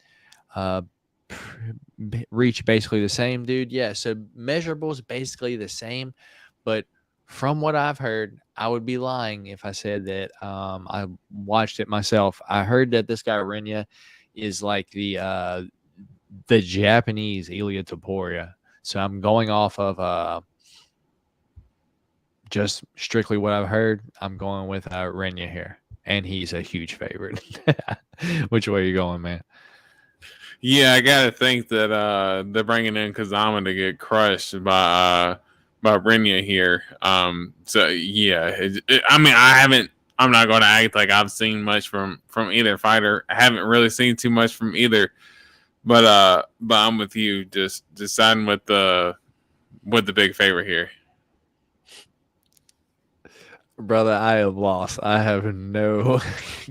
Reach basically the same, dude. Yeah, so measurables basically the same, but from what I've heard, I would be lying if I said that I watched it myself. I heard that this guy Renya is like the Japanese Ilya Taporia. So I'm going off of just strictly what I've heard. I'm going with Renya here, and he's a huge favorite. Which way are you going, man? Yeah, I gotta think that they're bringing in Kazama to get crushed by Rinya here. So yeah, I mean, I haven't. I'm not going to act like I've seen much from either fighter. I haven't really seen too much from either, but I'm with you. Just deciding with the big favorite here. Brother, I have lost. I have no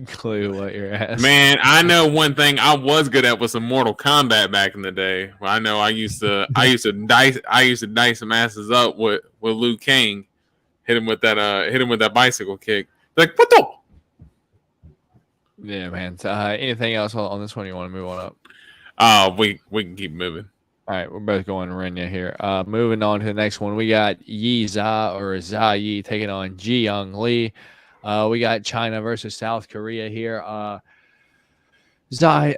clue what you're asking. Man, I know one thing I was good at was some Mortal Kombat back in the day. I know I used to dice some asses up with Liu Kang, hit him with that bicycle kick. Like, what the? Yeah, man. Anything else on this one you want to move on up? We can keep moving. All right, we're both going Renya here. Moving on to the next one, we got Yi Za or Zha Yi taking on Ji Young Lee. We got China versus South Korea here. Zha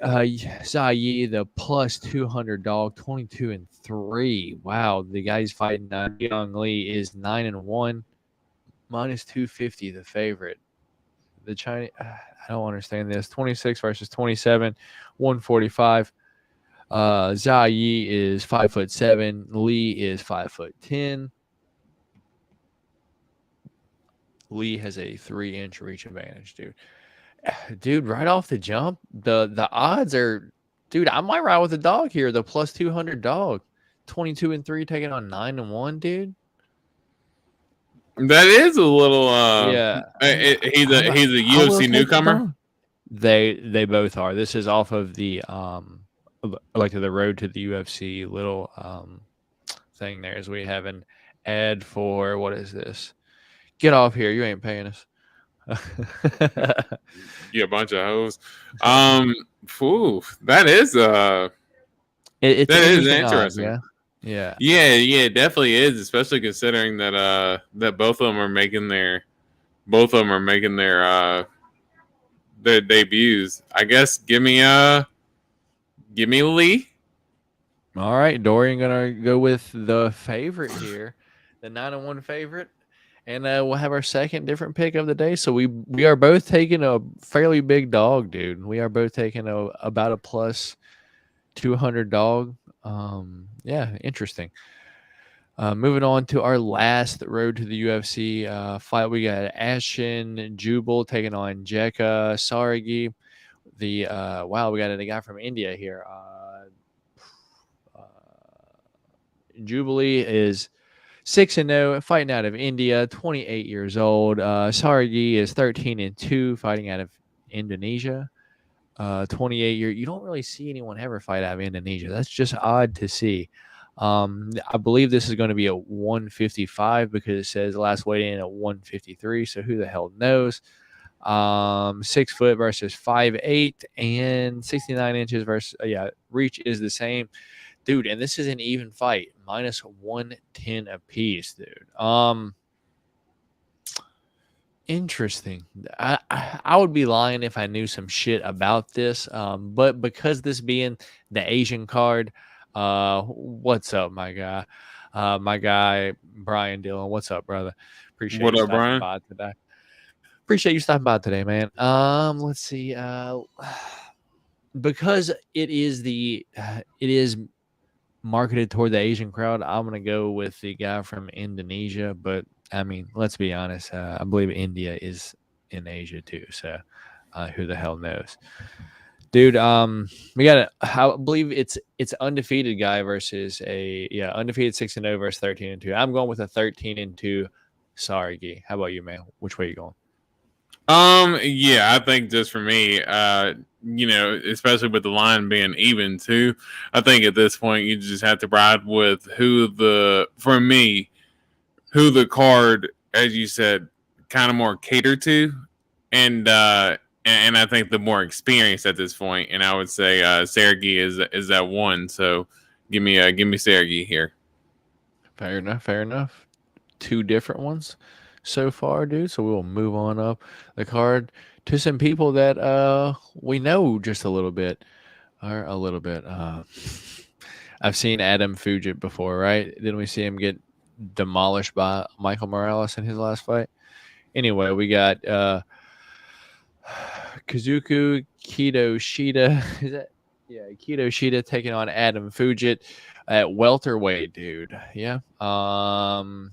Yi, the plus 200 dog, 22-3. Wow, the guy he's fighting Ji Young Lee is 9-1, minus 250. The favorite. The Chinese, I don't understand this. 26 versus 27, 145. Zha Yi is 5'7". Lee is 5'10". Lee has a 3-inch reach advantage, dude. Dude, right off the jump, the odds are, dude, I might ride with the dog here. The plus 200 dog, 22-3, taking on 9-1, dude. That is a little. Yeah, he's a UFC newcomer. They both are. This is off of the like the road to the UFC little thing there, as we have an ad for, what is this? Get off here, you ain't paying us. You a bunch of hoes. That is it's that is interesting. interesting. Yeah, it definitely is, especially considering that that both of them are making their debuts. I guess give me Lee. All right, Dorian gonna go with the favorite here, the 9-1 favorite, and we'll have our second different pick of the day. So we are both taking a fairly big dog, dude. We are both taking about a plus 200 dog. Yeah, interesting. Moving on to our last road to the UFC fight, we got Ashin Jubal taking on Jekka Saragi. We got a guy from India here. Jubilee is 6-0, fighting out of India, 28 years old. Saragi is 13-2, fighting out of Indonesia. 28 year. You don't really see anyone ever fight out of Indonesia. That's just odd to see. I believe this is going to be a 155 because it says last weighed in at 153. So who the hell knows? 6 foot versus 5'8", and 69 inches versus reach is the same, dude. And this is an even fight, minus 110 apiece, dude. Interesting. I would be lying if I knew some shit about this. But because this being the Asian card, what's up, my guy? My guy Brian Dillon. What's up, brother? Appreciate What you up, stopping Brian? by today. Appreciate you stopping by today, man. Let's see. Because it is marketed toward the Asian crowd, I'm gonna go with the guy from Indonesia. But I mean, let's be honest. I believe India is in Asia too. So who the hell knows? Dude, we got I believe it's undefeated guy versus undefeated 6-0 versus 13-2. I'm going with a 13-2. Sorry, Gee. How about you, man? Which way you going? Yeah, I think just for me, especially with the line being even too, I think at this point you just have to ride with who the card, as you said, kind of more catered to, and I think the more experienced at this point, and I would say Sergey is that one. So give me Sergey here. Fair enough. Fair enough. Two different ones so far, dude. So we'll move on up the card to some people that we know just a little bit. Or a little bit. I've seen Adam Fugit before, right? Didn't we see him get demolished by Michael Morales in his last fight? Anyway, we got Kazuku Kitoshita. Is that Kitoshita taking on Adam Fugit at welterweight, dude. Yeah. Kitoshita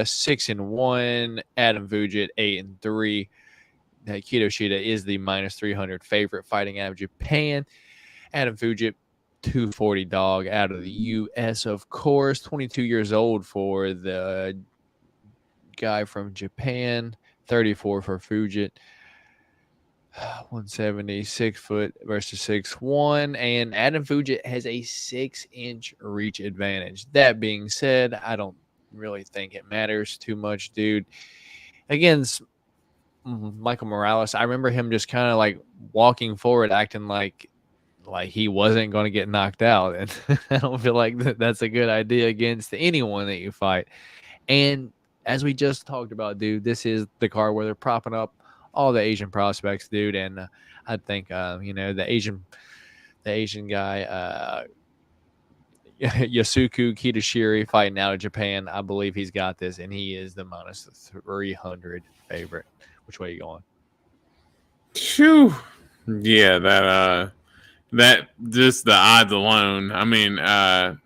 6-1, Adam Fugit 8-3. Kitoshita is the -300 favorite fighting out of Japan. Adam Fugit 240 dog out of the US, of course. 22 years old for the guy from Japan. 34 for Fugit. 170, 6 foot versus 6'1", and Adam Fugit has a 6-inch reach advantage. That being said, I don't really think it matters too much, dude. Against Michael Morales, I remember him just kind of like walking forward, acting like he wasn't going to get knocked out, and I don't feel like that's a good idea against anyone that you fight. And as we just talked about, dude, this is the card where they're propping up all the Asian prospects, dude, and I think the Asian guy Yasuku Kitashiri fighting out of Japan. I believe he's got this, and he is the -300 favorite. Which way are you going? Phew. Yeah, that just the odds alone. I mean, I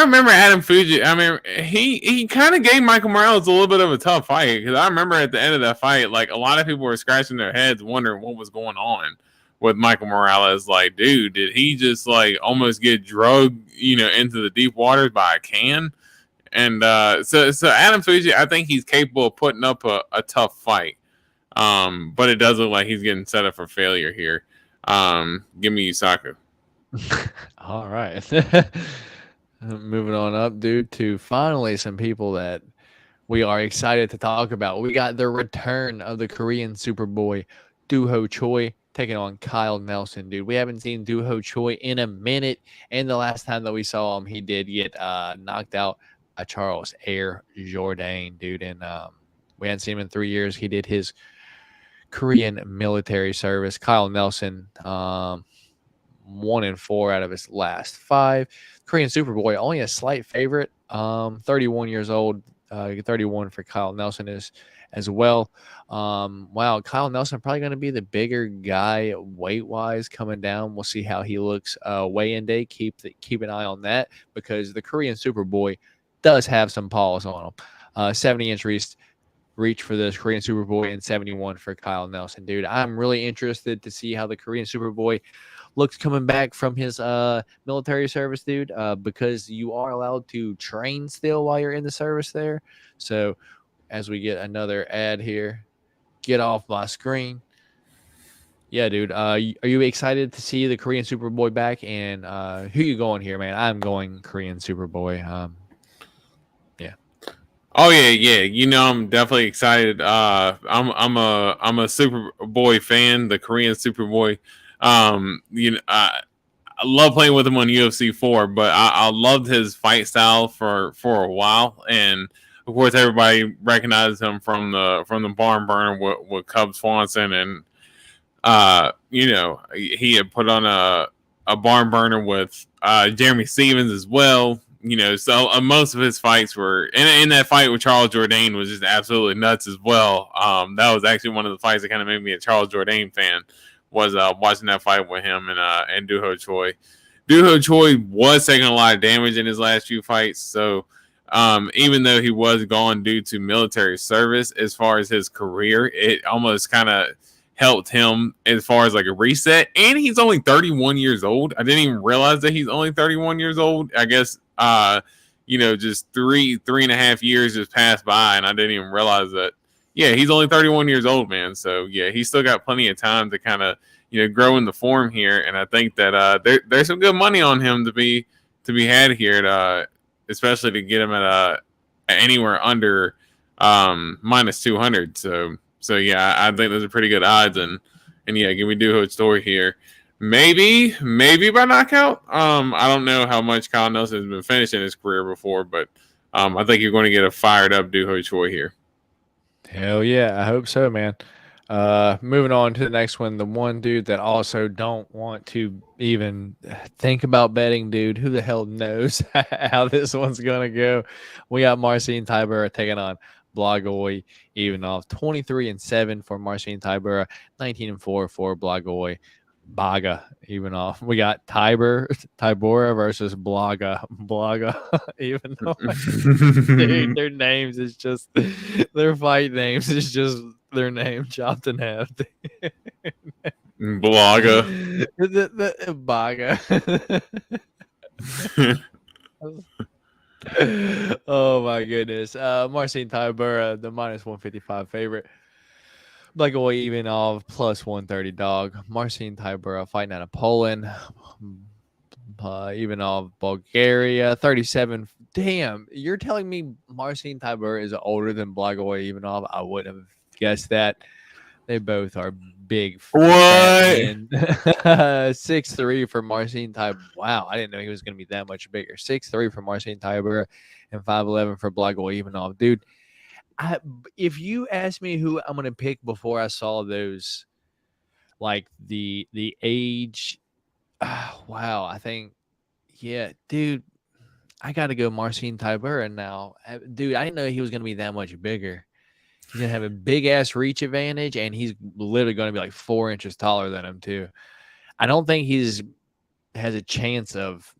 remember Adam Fuji. I mean, he kind of gave Michael Morales a little bit of a tough fight, because I remember at the end of that fight, like a lot of people were scratching their heads, wondering what was going on with Michael Morales. Like, dude, did he just like almost get drugged, into the deep waters by a can? And so Adam Fuji, I think he's capable of putting up a tough fight. But it does look like he's getting set up for failure here. Give me Yusaku. All right. Moving on up, dude, to finally some people that we are excited to talk about. We got the return of the Korean Superboy, Doo-Ho Choi, taking on Kyle Nelson, dude. We haven't seen Doo-Ho Choi in a minute, and the last time that we saw him, he did get knocked out by Charles Air Jourdain, dude. And we hadn't seen him in 3 years. He did his Korean military service. Kyle Nelson, 1-4 out of his last 5. Korean Superboy, only a slight favorite. 31 years old. 31 for Kyle Nelson is as well. Wow, Kyle Nelson probably going to be the bigger guy weight-wise coming down. We'll see how he looks weigh-in day. Keep an eye on that, because the Korean Superboy does have some paws on him. 70-inch reach for the Korean Superboy and 71 for Kyle Nelson, dude. I'm really interested to see how the Korean Superboy looks coming back from his military service, dude, because you are allowed to train still while you're in the service there. So as we get another ad here, get off my screen. Yeah, dude. Are you excited to see the Korean Superboy back? And who you going here, man? I'm going Korean Superboy. Yeah. Oh yeah. I'm definitely excited. I'm a Superboy fan, the Korean Superboy. I love playing with him on UFC 4, but I loved his fight style for a while, and of course everybody recognizes him from the barn burner with Cub Swanson, and he had put on a barn burner with Jeremy Stevens as well. So most of his fights were in that fight with Charles Jourdain was just absolutely nuts as well. That was actually one of the fights that kind of made me a Charles Jourdain fan, was watching that fight with him and Doo-Ho Choi. Doo-Ho Choi was taking a lot of damage in his last few fights, so even though he was gone due to military service, as far as his career, it almost kind of helped him as far as like a reset. And he's only 31 years old. I didn't even realize that he's only 31 years old. I guess just three and a half years just passed by, and I didn't even realize that. Yeah, he's only 31 years old, man. So yeah, he's still got plenty of time to kind of grow in the form here. And I think that there's some good money on him to be had here, especially to get him at anywhere under minus 200. So yeah, I think those are pretty good odds. And yeah, give me Duho's story here. Maybe by knockout. I don't know how much Kyle Nelson has been finishing his career before, but I think you're going to get a fired up Duho Choi here. Hell yeah, I hope so, man. Moving on to the next one, the one dude that also don't want to even think about betting, dude. Who the hell knows how this one's gonna go? We got Marcin Tybura taking on Blagoy Ivanov. 23-7 for Marcin Tybura, 19-4 for Blagoy Baga Ivanov. We got Tybura versus Blaga Ivanov. Dude, their names is just their fight names is just their name chopped in half. Blaga. the Baga. Oh my goodness. Marcin Tybura, the minus 155 favorite. Blagoy Ivanov plus 130 dog. Marcin Tybura fighting out of Poland. Ivanov, Bulgaria, 37. Damn, you're telling me Marcin Tybura is older than Blagoy Ivanov? I wouldn't have guessed that. They both are big. What? 6'3" for Marcin Tybura. Wow, I didn't know he was going to be that much bigger. 6'3" for Marcin Tybura and 5'11" for Blagoy Ivanov. Dude, if you asked me who I'm going to pick before I saw those, like the age, wow, I think, yeah, dude, I got to go Marcin Tybura now. Dude, I didn't know he was going to be that much bigger. He's going to have a big-ass reach advantage, and he's literally going to be like 4 inches taller than him, too. I don't think has a chance of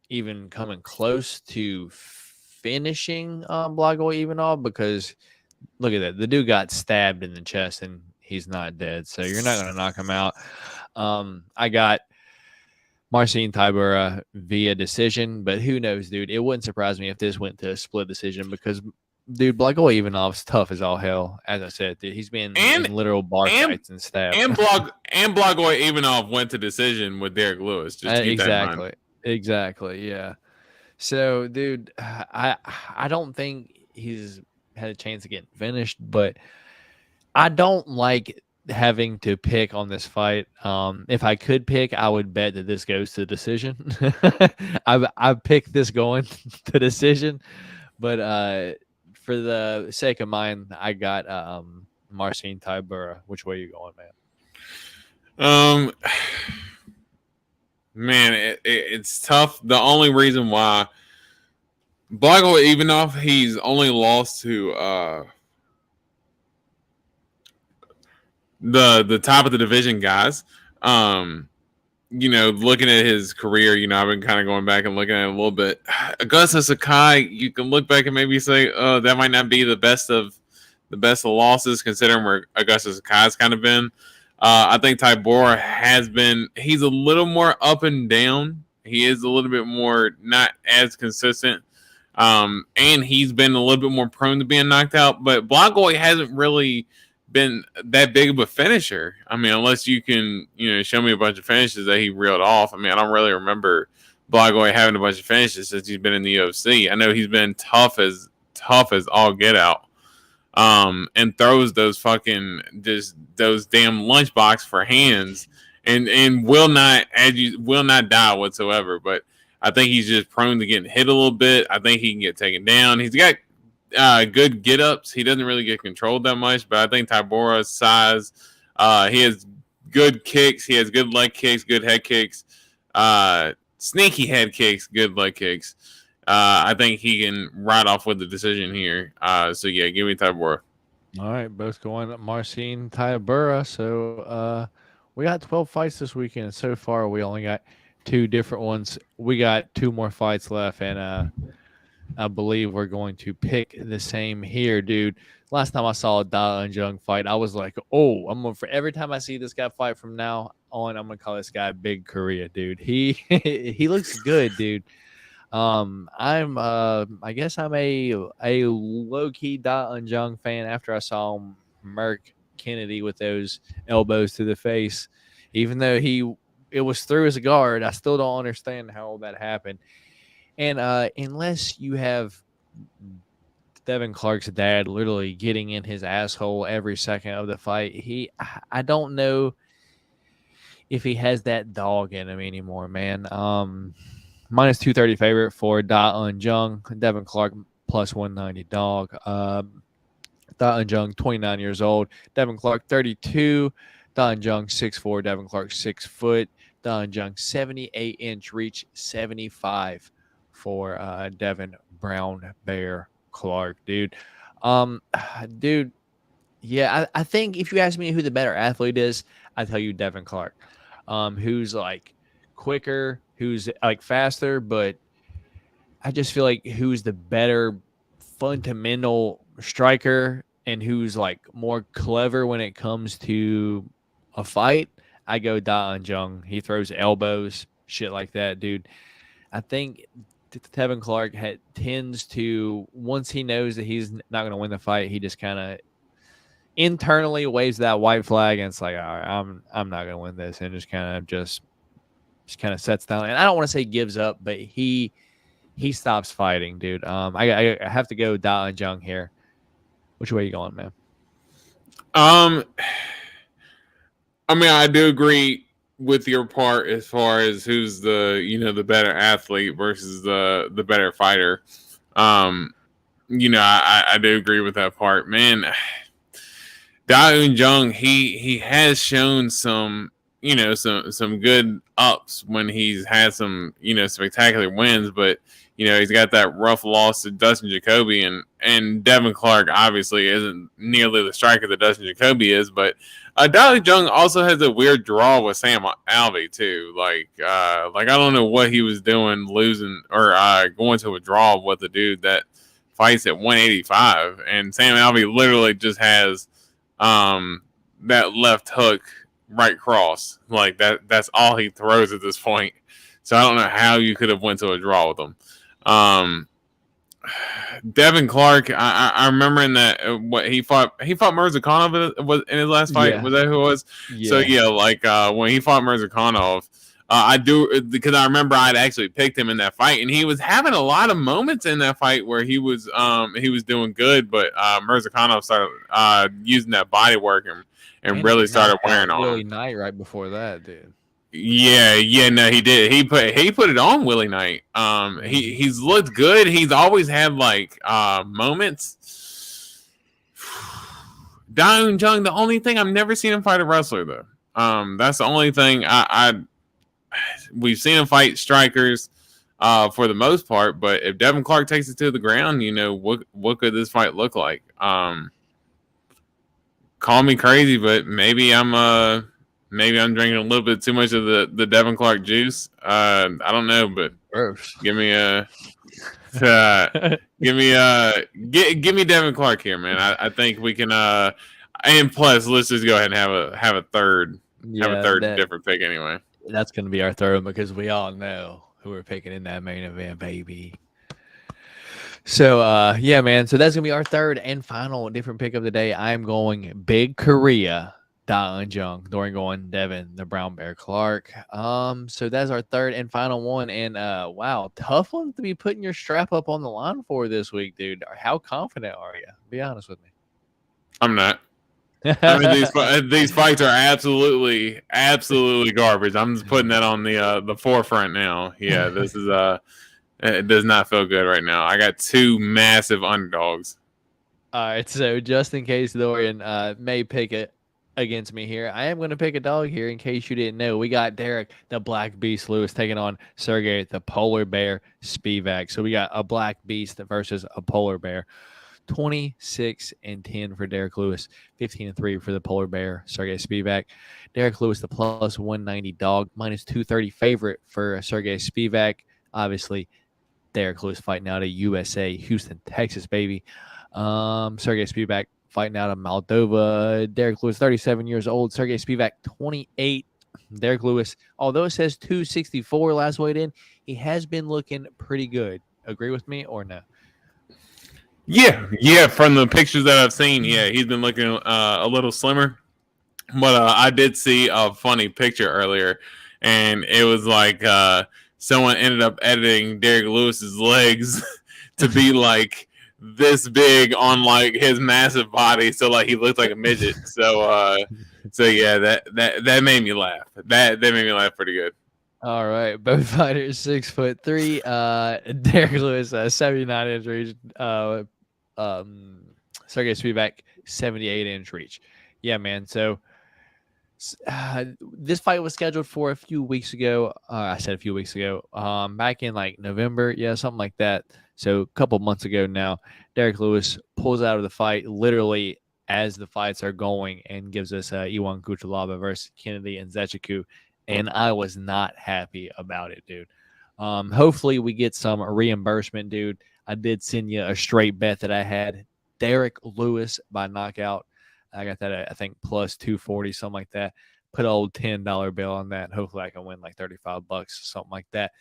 even coming close to finishing Blagoy Ivanov, because look at that. The dude got stabbed in the chest, and he's not dead, so you're not going to knock him out. I got Marcin Tybura via decision, but who knows, dude? It wouldn't surprise me if this went to a split decision, because dude, Blagoy Ivanov's tough as all hell. As I said, dude, he's been in literal bar fights and stabbed. And Blagoy Ivanov went to decision with Derek Lewis. Just to keep that in mind. Exactly, yeah. So, dude, I don't think he's had a chance of getting finished, but I don't like having to pick on this fight. If I could pick, I would bet that this goes to decision. I picked this going to decision, but for the sake of mine, I got Marcin Tybura. Which way are you going, man? Man, it's tough. The only reason why Blagoy Ivanov, he's only lost to the top of the division guys. Looking at his career, I've been kind of going back and looking at it a little bit. Augusta Sakai, you can look back and maybe say, oh, that might not be the best of losses, considering where Augusta Sakai's kind of been. I think Tybura he's a little more up and down. He is a little bit more not as consistent. And he's been a little bit more prone to being knocked out. But Blagoy hasn't really been that big of a finisher. I mean, unless you can, show me a bunch of finishes that he reeled off. I mean, I don't really remember Blagoy having a bunch of finishes since he's been in the UFC. I know he's been tough as all get out. And throws those fucking those damn lunchbox for hands and will not die whatsoever. But I think he's just prone to getting hit a little bit. I think he can get taken down. He's got good get ups. He doesn't really get controlled that much, but I think Tybura's size, he has good kicks. He has good leg kicks, good head kicks, sneaky head kicks, good leg kicks. I think he can ride off with the decision here. So yeah, give me Tybura. All right, both going Marcin Tybura. So we got 12 fights this weekend. So far, we only got 2 different ones. We got 2 more fights left, and I believe we're going to pick the same here, dude. Last time I saw a Da Un Jung fight, I was like, "Oh, I'm gonna." For every time I see this guy fight from now on, I'm gonna call this guy Big Korea, dude. He he looks good, dude. I guess I'm a low key Da Un Jung fan after I saw him murk Kennedy with those elbows to the face. Even though it was through his guard, I still don't understand how that happened. And unless you have Devin Clark's dad literally getting in his asshole every second of the fight, I don't know if he has that dog in him anymore, man. Minus 230 favorite for Da Un Jung, Devin Clark plus 190 dog. Da Un Jung 29 years old, Devin Clark 32. Da Un Jung 6'4", Devin Clark 6 foot. Da Un Jung 78-inch reach, 75 for Devin Brown Bear Clark, dude. Dude, yeah, I think if you ask me who the better athlete is, I tell you Devin Clark. Who's like quicker, who's like faster, but I just feel like who's the better fundamental striker and who's like more clever when it comes to a fight. I go Da Un Jung. He throws elbows, shit like that, dude. I think Devin Clark tends to, once he knows that he's not going to win the fight, he just kind of internally waves that white flag and it's like, all right, I'm not going to win this, and just kind of sets down. And I don't want to say gives up, but he stops fighting, dude. I have to go Da Un Jung here. Which way you going, man? I mean, I do agree with your part as far as who's the better athlete versus the better fighter. I do agree with that part, man. Da Un Jung, he has shown some good ups when he's had some spectacular wins, but he's got that rough loss to Dustin Jacoby, and Devin Clark obviously isn't nearly the striker that Dustin Jacoby is, but Da Un Jung also has a weird draw with Sam Alvey too. Like I don't know what he was doing losing or going to a draw with a dude that fights at 185, and Sam Alvey literally just has that left hook right cross. Like that's all he throws at this point. So I don't know how you could have went to a draw with him. Devin Clark, I remember in that what he fought Mirzakhanov was in his last fight. Yeah. Was that who it was? Yeah. So yeah, like when he fought Mirzakhanov, I do, because I remember I'd actually picked him in that fight, and he was having a lot of moments in that fight where he was doing good, but Mirzakhanov started using that body work and really started wearing on Willie Knight right before that, dude. Yeah, no, he did. He put it on Willie Knight. He's looked good. He's always had like moments. Da Un Jung, the only thing I've never seen him fight a wrestler though. That's the only thing we've seen him fight strikers for the most part, but if Devin Clark takes it to the ground, what could this fight look like? Call me crazy, but maybe I'm drinking a little bit too much of the Devin Clark juice. I don't know, but give me Devin Clark here, man. I think we can. And plus, let's just go ahead and have a third different pick anyway. That's going to be our third one because we all know who we're picking in that main event, baby. So, yeah, man. So that's going to be our third and final different pick of the day. I'm going Big Korea, Da Un Jung. Dorian going Devin, the Brown Bear Clark. So that's our third and final one. And, wow, tough one to be putting your strap up on the line for this week, dude. How confident are you? Be honest with me. I'm not. I mean, these fights are absolutely garbage. I'm just putting that on the forefront now. Yeah, this is it does not feel good right now. I got two massive underdogs. All right, so just in case Dorian may pick it against me here, I am going to pick a dog here. In case you didn't know, we got Derek the Black Beast Lewis taking on Sergey the Polar Bear Spivac. So we got a Black Beast versus a Polar Bear. 26-10 for Derek Lewis, 15-3 for the Polar Bear, Sergey Spivac. Derek Lewis, the plus 190 dog, minus 230 favorite for Sergey Spivac. Obviously, Derek Lewis fighting out of USA, Houston, Texas, baby. Sergey Spivac fighting out of Moldova. Derek Lewis, 37 years old. Sergey Spivac, 28. Derek Lewis, although it says 264 last weighed in, he has been looking pretty good. Agree with me or no? Yeah. From the pictures that I've seen, yeah, he's been looking a little slimmer. But I did see a funny picture earlier, and it was like someone ended up editing Derek Lewis's legs to be like this big on like his massive body, so like he looked like a midget. So yeah, that made me laugh. That made me laugh pretty good. All right, both fighters 6'3". Derek Lewis, 79-inch reach. Sergey Spivac, 78-inch reach. Yeah, man. So this fight was scheduled for a few weeks ago. I said a few weeks ago. Back in like November, yeah, something like that. So a couple months ago now, Derek Lewis pulls out of the fight literally as the fights are going and gives us Iwan Kuchalaba versus Kennedy and Zechiku, and I was not happy about it, dude. Hopefully we get some reimbursement, dude. I did send you a straight bet that I had Derek Lewis by knockout. I got that at, I think, plus 240, something like that. Put an old $10 bill on that. Hopefully I can win like $35, something like that.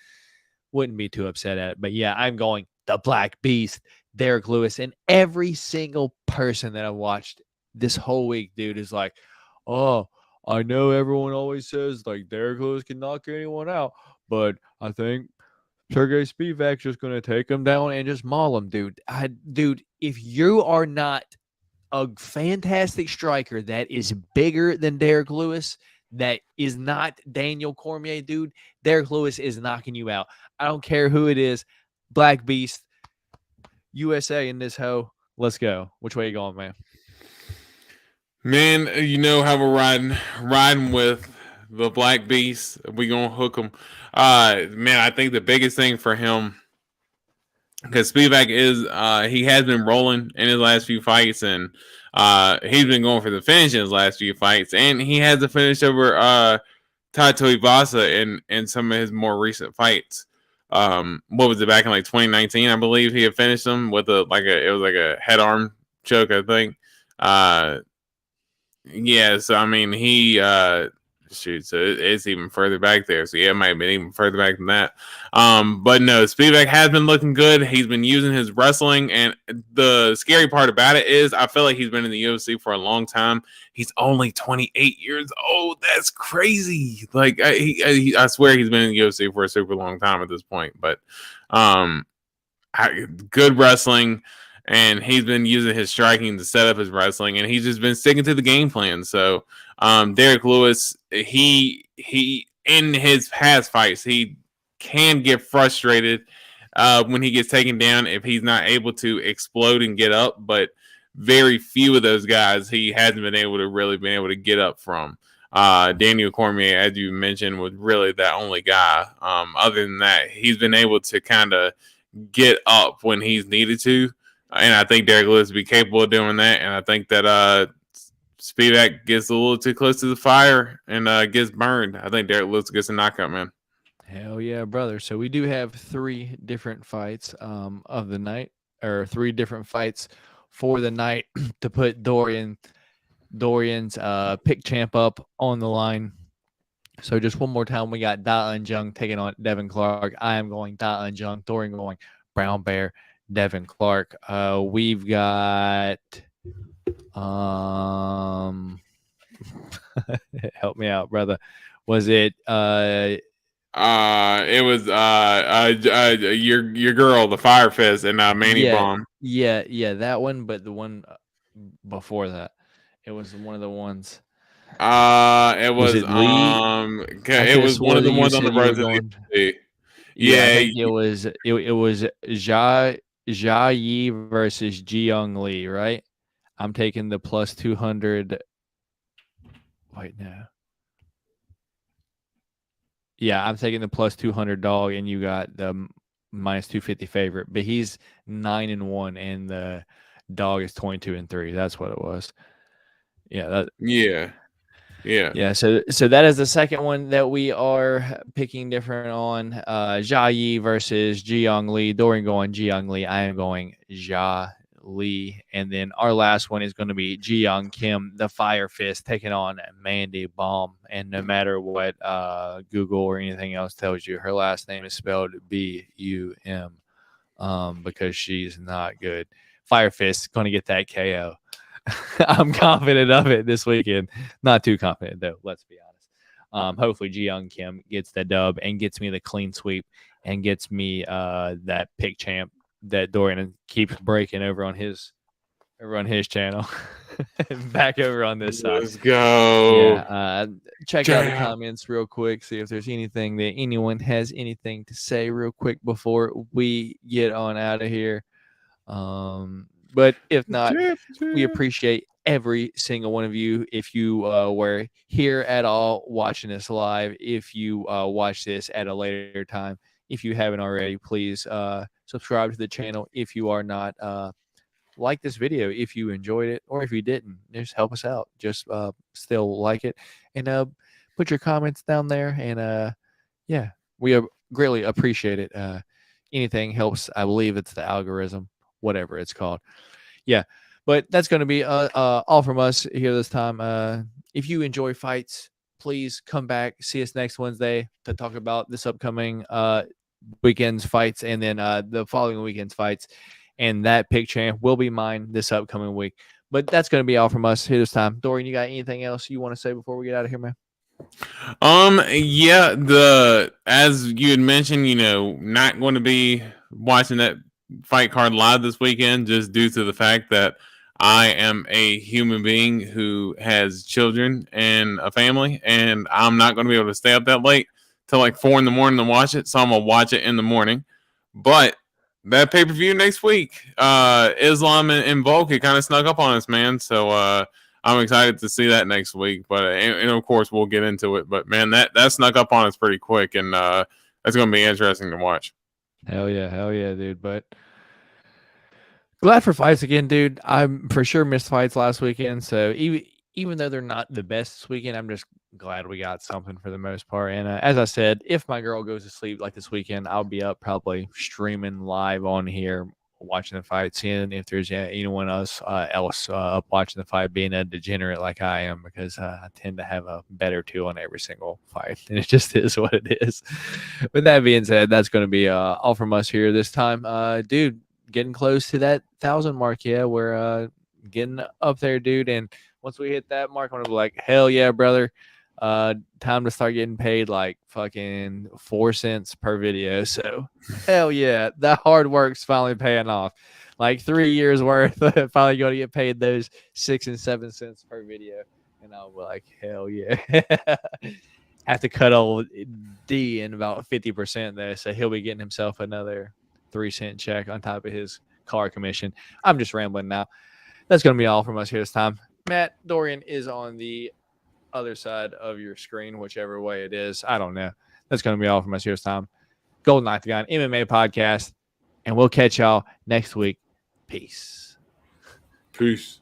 Wouldn't be too upset at it. But yeah, I'm going the Black Beast, Derek Lewis. And every single person that I watched this whole week, dude, is like, oh, I know everyone always says like Derek Lewis can knock anyone out, but I think Sergey Spivac's just going to take him down and just maul him, dude. Dude, if you are not a fantastic striker that is bigger than Derek Lewis, that is not Daniel Cormier, dude, Derek Lewis is knocking you out. I don't care who it is. Black Beast, USA in this hoe. Let's go. Which way you going, man? Man, you know how we're riding with the Black Beast. We gonna hook him. Man, I think the biggest thing for him, because Spivac is he has been rolling in his last few fights, and he's been going for the finish in his last few fights, and he has the finish over Taito Ivasa in some of his more recent fights. What was it, back in like 2019? I believe he had finished him with it was like a head arm choke, I think. Yeah, so I mean so it's even further back there. So yeah, it might have been even further back than that. But no, Spivac has been looking good. He's been using his wrestling, and the scary part about it is I feel like he's been in the UFC for a long time. He's only 28 years old. That's crazy. Like I swear he's been in the UFC for a super long time at this point. But good wrestling. And he's been using his striking to set up his wrestling, and he's just been sticking to the game plan. So, Derek Lewis, he in his past fights, he can get frustrated when he gets taken down if he's not able to explode and get up. But very few of those guys he hasn't been able to get up from. Daniel Cormier, as you mentioned, was really that only guy. Other than that, he's been able to kind of get up when he's needed to. And I think Derek Lewis will be capable of doing that. And I think that Spivac gets a little too close to the fire and gets burned. I think Derek Lewis gets a knockout, man. Hell yeah, brother. So we do have 3 different fights of the night, or 3 different fights for the night to put Dorian's pick champ up on the line. So just one more time, we got Da Un Jung taking on Devin Clark. I am going Da Un Jung. Dorian going Brown Bear. Devin Clark. We've got help me out, brother. Was it it was your girl, the Fire Fist, and Manny Bomb. Yeah, that one, but the one before that. It was one of the ones. It was it Lee? it was one of the ones on the road to the UFC. Yeah, I think it was Jia Yi versus Jiyoung Lee, right? I'm taking the plus 200. Wait, no. Yeah, I'm taking the plus 200 dog, and you got the minus 250 favorite. But he's 9-1, and the dog is 22-3. That's what it was. Yeah. Yeah, so that is the second one that we are picking different on. Jia Yi versus Jiyoung Lee. Dorian going Jiyoung Lee. I am going Jia Lee. And then our last one is going to be Jiyoung Kim, the Fire Fist, taking on Mandy Baum. And no matter what Google or anything else tells you, her last name is spelled B-U-M because she's not good. Fire Fist going to get that KO. I'm confident of it this weekend. Not too confident, though. Let's be honest. Hopefully, Jiyoung Kim gets the dub and gets me the clean sweep and gets me that pick champ that Dorian keeps breaking over on his channel. Back over on this side. Let's go. Yeah. Check out the comments real quick. See if there's anything that anyone has anything to say real quick before we get on out of here. But if not, we appreciate every single one of you. If you were here at all watching this live, if you watch this at a later time, if you haven't already, please subscribe to the channel. If you are not, like this video if you enjoyed it, or if you didn't, just help us out. Just still like it and put your comments down there. And yeah, we greatly appreciate it. Anything helps. I believe it's the algorithm, whatever it's called. Yeah, but that's going to be all from us here this time. If you enjoy fights, please come back, see us next Wednesday to talk about this upcoming weekend's fights, and then the following weekend's fights. And that pick champ will be mine this upcoming week. But that's going to be all from us here this time. Dorian, you got anything else you want to say before we get out of here, man? Yeah, as you had mentioned, not going to be watching that fight card live this weekend just due to the fact that I am a human being who has children and a family, and I'm not going to be able to stay up that late till like 4 a.m. to watch it. So I'm going to watch it in the morning. But that pay-per-view next week, Islam and Volk, it kind of snuck up on us, man. So I'm excited to see that next week. But and of course we'll get into it. But man, that snuck up on us pretty quick, and that's going to be interesting to watch. Hell yeah, dude. But glad for fights again, dude. I'm for sure missed fights last weekend. So even though they're not the best this weekend, I'm just glad we got something for the most part. And as I said, if my girl goes to sleep like this weekend, I'll be up probably streaming live on here, watching the fight, seeing if there's anyone else up watching the fight, being a degenerate like I am, because I tend to have a bet or two on every single fight, and it just is what it is. With that being said, that's going to be all from us here this time. Dude, getting close to that 1,000 mark. Yeah, we're getting up there, dude. And once we hit that mark, I'm gonna be like, hell yeah, brother. Time to start getting paid like fucking 4 cents per video. So hell yeah, that hard work's finally paying off. Like 3 years worth, finally going to get paid those 6 and 7 cents per video. And I'll be like, hell yeah. Have to cut old D in about 50% there, so he'll be getting himself another 3-cent check on top of his car commission. I'm just rambling now. That's going to be all from us here this time. Matt, Dorian is on the other side of your screen, whichever way it is. I don't know. That's going to be all from us here this time. Golden Octagon MMA podcast, and we'll catch y'all next week. Peace. Peace.